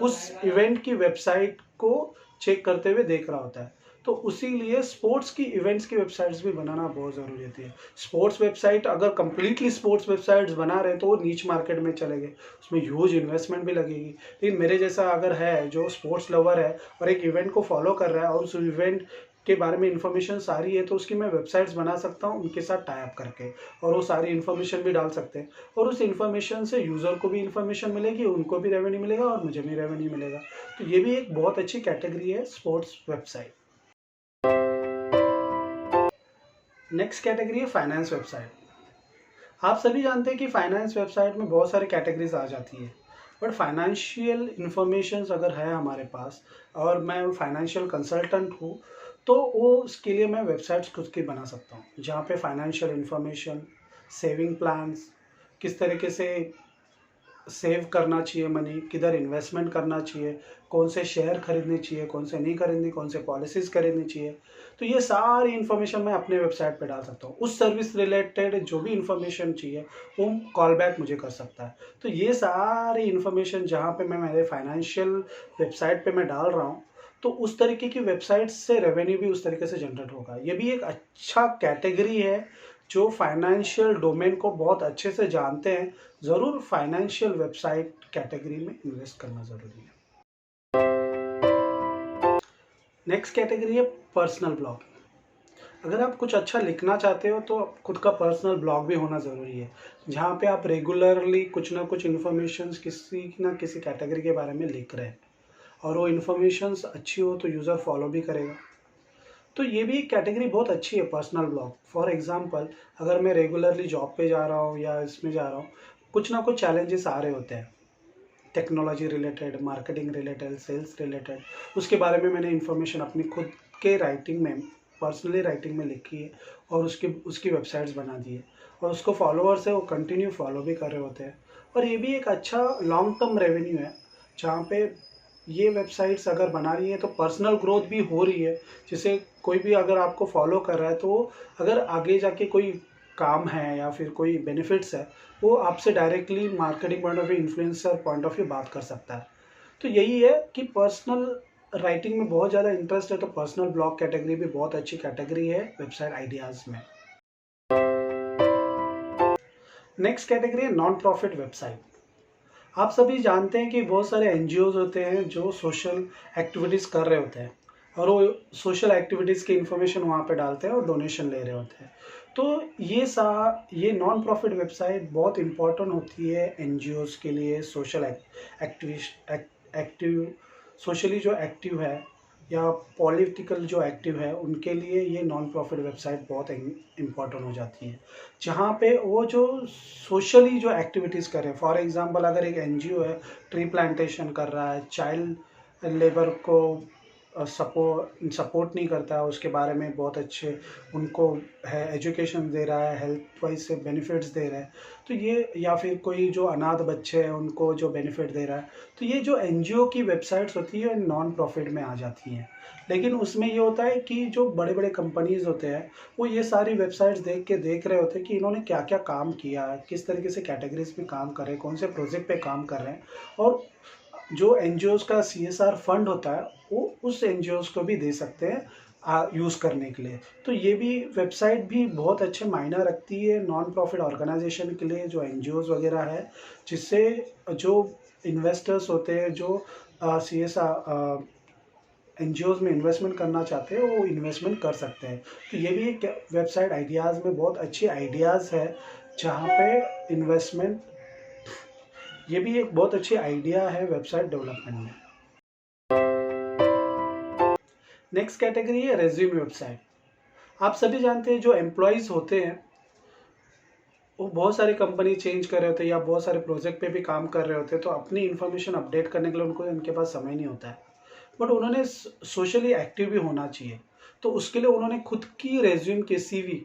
Speaker 1: उस इवेंट की वेबसाइट को चेक करते हुए देख रहा होता है। तो उसी लिए स्पोर्ट्स की इवेंट्स की वेबसाइट्स भी बनाना बहुत ज़रूरी होती है। स्पोर्ट्स वेबसाइट अगर कंप्लीटली स्पोर्ट्स वेबसाइट्स बना रहे हैं तो वो नीच मार्केट में चलेंगे, उसमें ह्यूज इन्वेस्टमेंट भी लगेगी। लेकिन मेरे जैसा अगर है जो स्पोर्ट्स लवर है और एक इवेंट को फॉलो कर रहा है और उस इवेंट के बारे में इन्फॉर्मेशन सारी है, तो उसकी मैं वेबसाइट्स बना सकता हूँ उनके साथ टाई अप करके, और वो सारी इन्फॉर्मेशन भी डाल सकते हैं और उस इन्फॉर्मेशन से यूज़र को भी इन्फॉर्मेशन मिलेगी, उनको भी रेवेन्यू मिलेगा और मुझे भी रेवेन्यू मिलेगा। तो ये भी एक बहुत अच्छी कैटेगरी है स्पोर्ट्स वेबसाइट। नेक्स्ट कैटेगरी है फाइनेंस वेबसाइट। आप सभी जानते हैं कि फाइनेंस वेबसाइट में बहुत सारी कैटेगरीज आ जाती है, बट फाइनेंशियल इंफॉर्मेशन अगर है हमारे पास और मैं फाइनेंशियल कंसल्टेंट हूँ, तो वो उसके लिए मैं वेबसाइट्स खुद की बना सकता हूँ जहाँ पे फाइनेंशियल इंफॉर्मेशन, सेविंग प्लान्स, किस तरीके से सेव करना चाहिए मनी, किधर इन्वेस्टमेंट करना चाहिए, कौन से शेयर खरीदने चाहिए, कौन से नहीं खरीदने, कौन से पॉलिसीज़ खरीदनी चाहिए। तो ये सारी इन्फॉर्मेशन मैं अपने वेबसाइट पे डाल सकता हूँ। उस सर्विस रिलेटेड जो भी इन्फॉर्मेशन चाहिए वो कॉल बैक मुझे कर सकता है। तो ये सारी इन्फॉर्मेशन जहाँ पे मैं मेरे फाइनेंशियल वेबसाइट पे मैं डाल रहा हूँ, तो उस तरीके की वेबसाइट से रेवेन्यू भी उस तरीके से जनरेट होगा। ये भी एक अच्छा कैटेगरी है जो फाइनेंशियल डोमेन को बहुत अच्छे से जानते हैं। ज़रूर फाइनेंशियल वेबसाइट कैटेगरी में इन्वेस्ट करना ज़रूरी है। नेक्स्ट कैटेगरी है पर्सनल ब्लॉग। अगर आप कुछ अच्छा लिखना चाहते हो तो खुद का पर्सनल ब्लॉग भी होना ज़रूरी है, जहाँ पे आप रेगुलरली कुछ ना कुछ इन्फॉर्मेशन किसी ना किसी कैटेगरी के बारे में लिख रहे हैं और वो इन्फॉर्मेशंस अच्छी हो तो यूज़र फॉलो भी करेगा। तो ये भी एक कैटेगरी बहुत अच्छी है पर्सनल ब्लॉग। फॉर एग्जांपल, अगर मैं रेगुलरली जॉब पे जा रहा हूँ या इसमें जा रहा हूँ, कुछ ना कुछ चैलेंजेस आ रहे होते हैं, technology related, marketing related, sales related, उसके बारे में मैंने इन्फॉर्मेशन अपनी खुद के राइटिंग में, पर्सनली राइटिंग में लिखी है और उसकी वेबसाइट्स बना दी है और उसको फॉलोअर्स है वो कंटिन्यू फॉलो भी कर रहे होते हैं। और ये भी एक अच्छा लॉन्ग टर्म रेवेन्यू है, जहाँ पे ये वेबसाइट्स अगर बना रही है तो पर्सनल ग्रोथ भी हो रही है, जिससे कोई भी अगर आपको फॉलो कर रहा है तो अगर आगे जाके कोई काम है या फिर कोई बेनिफिट्स है, वो आपसे directly marketing point of view, influencer point of view बात कर सकता है। तो यही है कि पर्सनल राइटिंग में बहुत ज़्यादा इंटरेस्ट है तो पर्सनल ब्लॉग कैटेगरी भी बहुत अच्छी कैटेगरी है वेबसाइट आइडियाज़ में। नेक्स्ट कैटेगरी है नॉन प्रॉफिट वेबसाइट। आप सभी जानते हैं कि बहुत सारे एनजीओज होते हैं जो सोशल एक्टिविटीज़ कर रहे होते हैं और वो सोशल एक्टिविटीज़ की इन्फॉर्मेशन वहाँ पे डालते हैं और डोनेशन ले रहे होते हैं। तो ये नॉन प्रॉफिट वेबसाइट बहुत इम्पोर्टेंट होती है एनजीओज के लिए, सोशल एक्टिव सोशली जो एक्टिव है या पॉलिटिकल जो एक्टिव है उनके लिए ये नॉन प्रॉफिट वेबसाइट बहुत इम्पोर्टेंट हो जाती है, जहाँ पे वो जो सोशली जो एक्टिविटीज़ कर रहे हैं। फॉर एग्जांपल, अगर एक एनजीओ है, ट्री प्लांटेशन कर रहा है, चाइल्ड लेबर को सपोर्ट नहीं करता है, उसके बारे में बहुत अच्छे उनको है एजुकेशन दे रहा है, हेल्थ वाइज से बेनिफिट्स दे रहा है, तो ये, या फिर कोई जो अनाथ बच्चे हैं उनको जो बेनिफिट दे रहा है, तो ये जो एनजीओ की वेबसाइट्स होती है नॉन प्रॉफिट में आ जाती हैं। लेकिन उसमें ये होता है कि जो बड़े बड़े कंपनीज होते हैं वो ये सारी वेबसाइट्स देख रहे होते हैं कि इन्होंने क्या क्या काम किया है, किस तरीके से कैटेगरीज में काम कर रहे हैं, कौन से प्रोजेक्ट पे काम कर रहे हैं, और जो एनजीओज का सीएसआर फंड होता है वो उस एनजीओज को भी दे सकते हैं यूज़ करने के लिए। तो ये भी वेबसाइट भी बहुत अच्छे मायना रखती है नॉन प्रॉफिट ऑर्गेनाइजेशन के लिए, जो एनजीओज वगैरह है, जिससे जो इन्वेस्टर्स होते हैं, जो सीएसआर एनजीओज में इन्वेस्टमेंट करना चाहते हैं वो इन्वेस्टमेंट कर सकते हैं। तो ये भी एक वेबसाइट आइडियाज़ में बहुत अच्छी आइडियाज़ है जहाँ पे इन्वेस्टमेंट, ये भी एक बहुत अच्छी आइडिया है वेबसाइट डेवलपमेंट में। नेक्स्ट कैटेगरी है रेज्यूमे वेबसाइट। आप सभी जानते हैं जो एम्प्लॉयज़ होते हैं वो बहुत सारी कंपनी चेंज कर रहे होते हैं या बहुत सारे प्रोजेक्ट पे भी काम कर रहे होते हैं, तो अपनी इन्फॉर्मेशन अपडेट करने के लिए उनके पास समय नहीं होता है, बट उन्होंने सोशली एक्टिव भी होना चाहिए। तो उसके लिए उन्होंने खुद की रेज्यूम के सीवी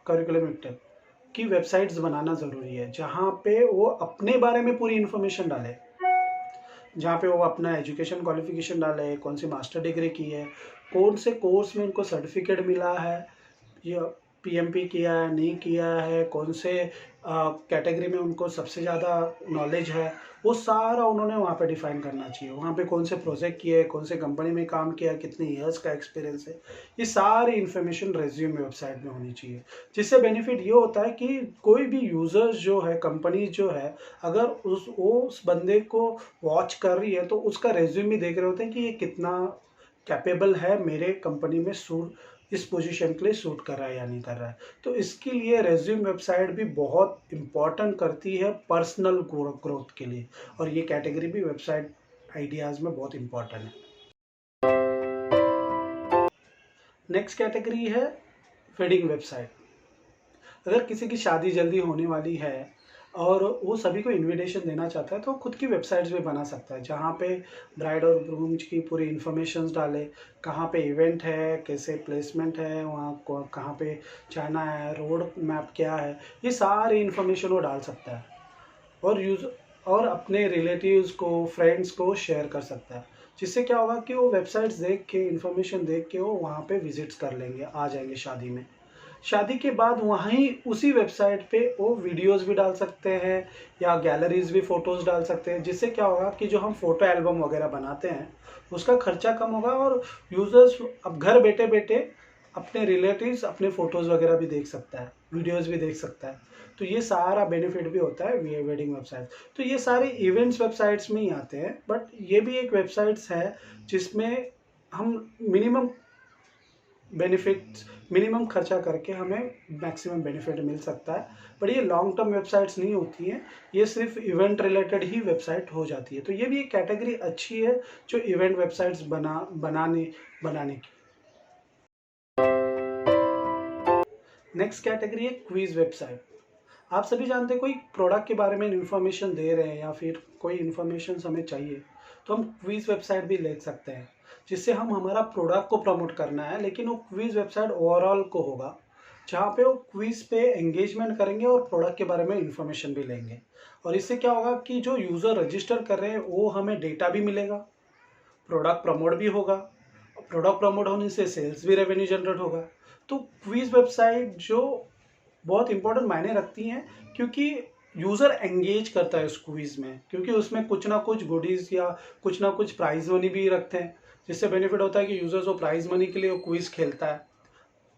Speaker 1: करिकुलम एक्टिव की वेबसाइट्स बनाना ज़रूरी है जहाँ पे वो अपने बारे में पूरी इन्फॉर्मेशन डाले, जहाँ पे वो अपना एजुकेशन क्वालिफिकेशन डाले, कौन सी मास्टर डिग्री की है, कौन से कोर्स में उनको सर्टिफिकेट मिला है या पीएमपी किया है नहीं किया है, कौन से कैटेगरी में उनको सबसे ज़्यादा नॉलेज है, वो सारा उन्होंने वहाँ पे डिफाइन करना चाहिए। वहाँ पे कौन से प्रोजेक्ट किए, कौन से कंपनी में काम किया, कितने ईयर्स का एक्सपीरियंस है, ये सारी इन्फॉर्मेशन रेज्यूम वेबसाइट में होनी चाहिए। जिससे बेनिफिट ये होता है कि कोई भी यूज़र्स जो है, कंपनी जो है, अगर उस बंदे को वॉच कर रही है तो उसका रेज्यूम भी देख रहे होते हैं कि ये कितना कैपेबल है, मेरे कंपनी में सूट, इस पोजीशन के लिए सूट कर रहा है या नहीं कर रहा है। तो इसके लिए रेज्यूम वेबसाइट भी बहुत इम्पॉर्टेंट करती है पर्सनल ग्रोथ के लिए, और ये कैटेगरी भी वेबसाइट आइडियाज़ में बहुत इम्पॉर्टेंट है। नेक्स्ट कैटेगरी है वेडिंग वेबसाइट। अगर किसी की शादी जल्दी होने वाली है और वो सभी को इनविटेशन देना चाहता है तो खुद की वेबसाइट्स भी बना सकता है जहाँ पे ब्राइड और ग्रूम की पूरी इन्फॉर्मेशंस डाले, कहाँ पे इवेंट है, कैसे प्लेसमेंट है, वहाँ कहाँ पे जाना है, रोड मैप क्या है, ये सारी इन्फॉर्मेशन वो डाल सकता है और अपने रिलेटिव्स को, फ्रेंड्स को शेयर कर सकता है। जिससे क्या होगा कि वो वेबसाइट्स देख के, इन्फॉर्मेशन देख के वो वहाँ पे विजिट्स कर लेंगे, आ जाएंगे शादी में। शादी के बाद वहीं उसी वेबसाइट पे वो वीडियोस भी डाल सकते हैं या गैलरीज भी फ़ोटोज़ डाल सकते हैं। जिससे क्या होगा कि जो हम फ़ोटो एल्बम वगैरह बनाते हैं उसका खर्चा कम होगा और यूज़र्स अब घर बैठे बैठे अपने रिलेटिव्स अपने फ़ोटोज़ वगैरह भी देख सकता है, वीडियोज़ भी देख सकता है। तो ये सारा बेनिफिट भी होता है वेडिंग वेबसाइट। तो ये सारे इवेंट्स वेबसाइट्स में ही आते हैं, बट ये भी एक वेबसाइट्स है जिसमें हम मिनिमम खर्चा करके हमें मैक्सिमम बेनिफिट मिल सकता है। बट ये लॉन्ग टर्म वेबसाइट्स नहीं होती हैं, ये सिर्फ इवेंट रिलेटेड ही वेबसाइट हो जाती है। तो ये भी एक कैटेगरी अच्छी है जो इवेंट वेबसाइट्स बनाने की। नेक्स्ट कैटेगरी है क्विज वेबसाइट। आप सभी जानते हैं कोई प्रोडक्ट के बारे में इन्फॉर्मेशन दे रहे हैं या फिर कोई इन्फॉर्मेशन हमें चाहिए तो हम क्विज वेबसाइट भी ले सकते हैं, जिससे हम हमारा प्रोडक्ट को प्रमोट करना है, लेकिन वो क्विज वेबसाइट ओवरऑल को होगा जहाँ पे वो क्विज पे एंगेजमेंट करेंगे और प्रोडक्ट के बारे में इन्फॉर्मेशन भी लेंगे। और इससे क्या होगा कि जो यूज़र रजिस्टर कर रहे हैं वो हमें डेटा भी मिलेगा, प्रोडक्ट प्रमोट भी होगा, प्रोडक्ट प्रमोट होने से सेल्स भी, रेवेन्यू जनरेट होगा। तो क्विज वेबसाइट जो बहुत इंपॉर्टेंट मायने रखती हैं क्योंकि यूज़र एंगेज करता है उस क्विज में, क्योंकि उसमें कुछ ना कुछ गुडीज़ या कुछ ना कुछ प्राइज मनी भी रखते हैं, जिससे बेनिफिट होता है कि यूज़र्स वो प्राइज मनी के लिए वो क्विज खेलता है,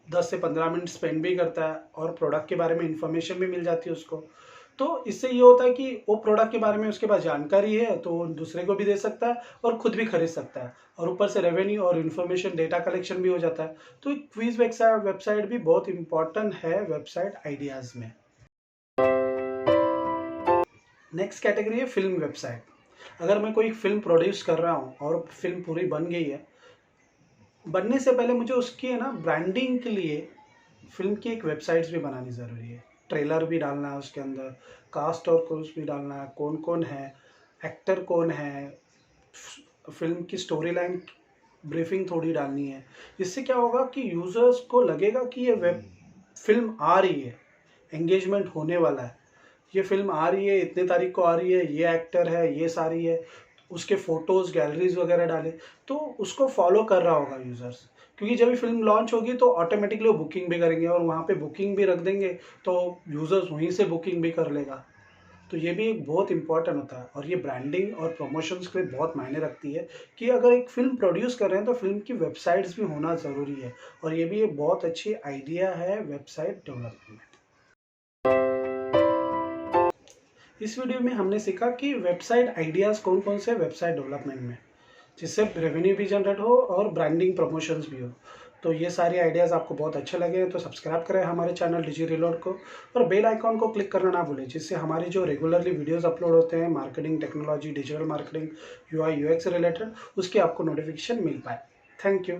Speaker 1: 10 से 15 मिनट स्पेंड भी करता है और प्रोडक्ट के बारे में इंफॉर्मेशन भी मिल जाती है उसको। तो इससे ये होता है कि वो प्रोडक्ट के बारे में उसके पास जानकारी है तो वो दूसरे को भी दे सकता है और खुद भी खरीद सकता है, और ऊपर से रेवेन्यू और इन्फॉर्मेशन डेटा कलेक्शन भी हो जाता है। तो क्विज वेबसाइट भी बहुत इंपॉर्टेंट है वेबसाइट आइडियाज़ में। नेक्स्ट कैटेगरी है फिल्म वेबसाइट। अगर मैं कोई फिल्म प्रोड्यूस कर रहा हूँ और फिल्म पूरी बन गई है, बनने से पहले मुझे उसकी है ना ब्रांडिंग के लिए फिल्म की एक वेबसाइट्स भी बनानी ज़रूरी है। ट्रेलर भी डालना है उसके अंदर, कास्ट और क्रूज भी डालना है, कौन कौन है, एक्टर कौन है, फिल्म की स्टोरी लाइन ब्रीफिंग थोड़ी डालनी है। इससे क्या होगा कि यूज़र्स को लगेगा कि ये वेब फिल्म आ रही है, एंगेजमेंट होने वाला है, ये फिल्म आ रही है, इतने तारीख को आ रही है, ये एक्टर है, ये सारी है, उसके फोटोज़ गैलरीज वगैरह डाले तो उसको फॉलो कर रहा होगा यूज़र्स। क्योंकि जब भी फिल्म लॉन्च होगी तो ऑटोमेटिकली वो बुकिंग भी करेंगे और वहाँ पे बुकिंग भी रख देंगे तो यूज़र्स वहीं से बुकिंग भी कर लेगा। तो ये भी एक बहुत इंपॉर्टेंट होता है और ये ब्रांडिंग और प्रमोशंस के लिए बहुत मायने रखती है कि अगर एक फ़िल्म प्रोड्यूस कर रहे हैं तो फिल्म की वेबसाइट्स भी होना ज़रूरी है, और ये भी एक बहुत अच्छी आइडिया है वेबसाइट डेवलपमेंट। इस वीडियो में हमने सीखा कि वेबसाइट आइडियाज़ कौन कौन से वेबसाइट डेवलपमेंट में। जिससे रेवेन्यू भी जनरेट हो और ब्रांडिंग प्रमोशंस भी हो। तो ये सारी आइडियाज़ आपको बहुत अच्छे लगे हैं तो सब्सक्राइब करें हमारे चैनल डिजी रीलोड को और बेल आइकॉन को क्लिक करना ना भूलें, जिससे हमारी जो रेगुलरली वीडियोस अपलोड होते हैं marketing technology, digital marketing, UI UX से रिलेटेड, उसकी आपको नोटिफिकेशन मिल पाए। Thank you.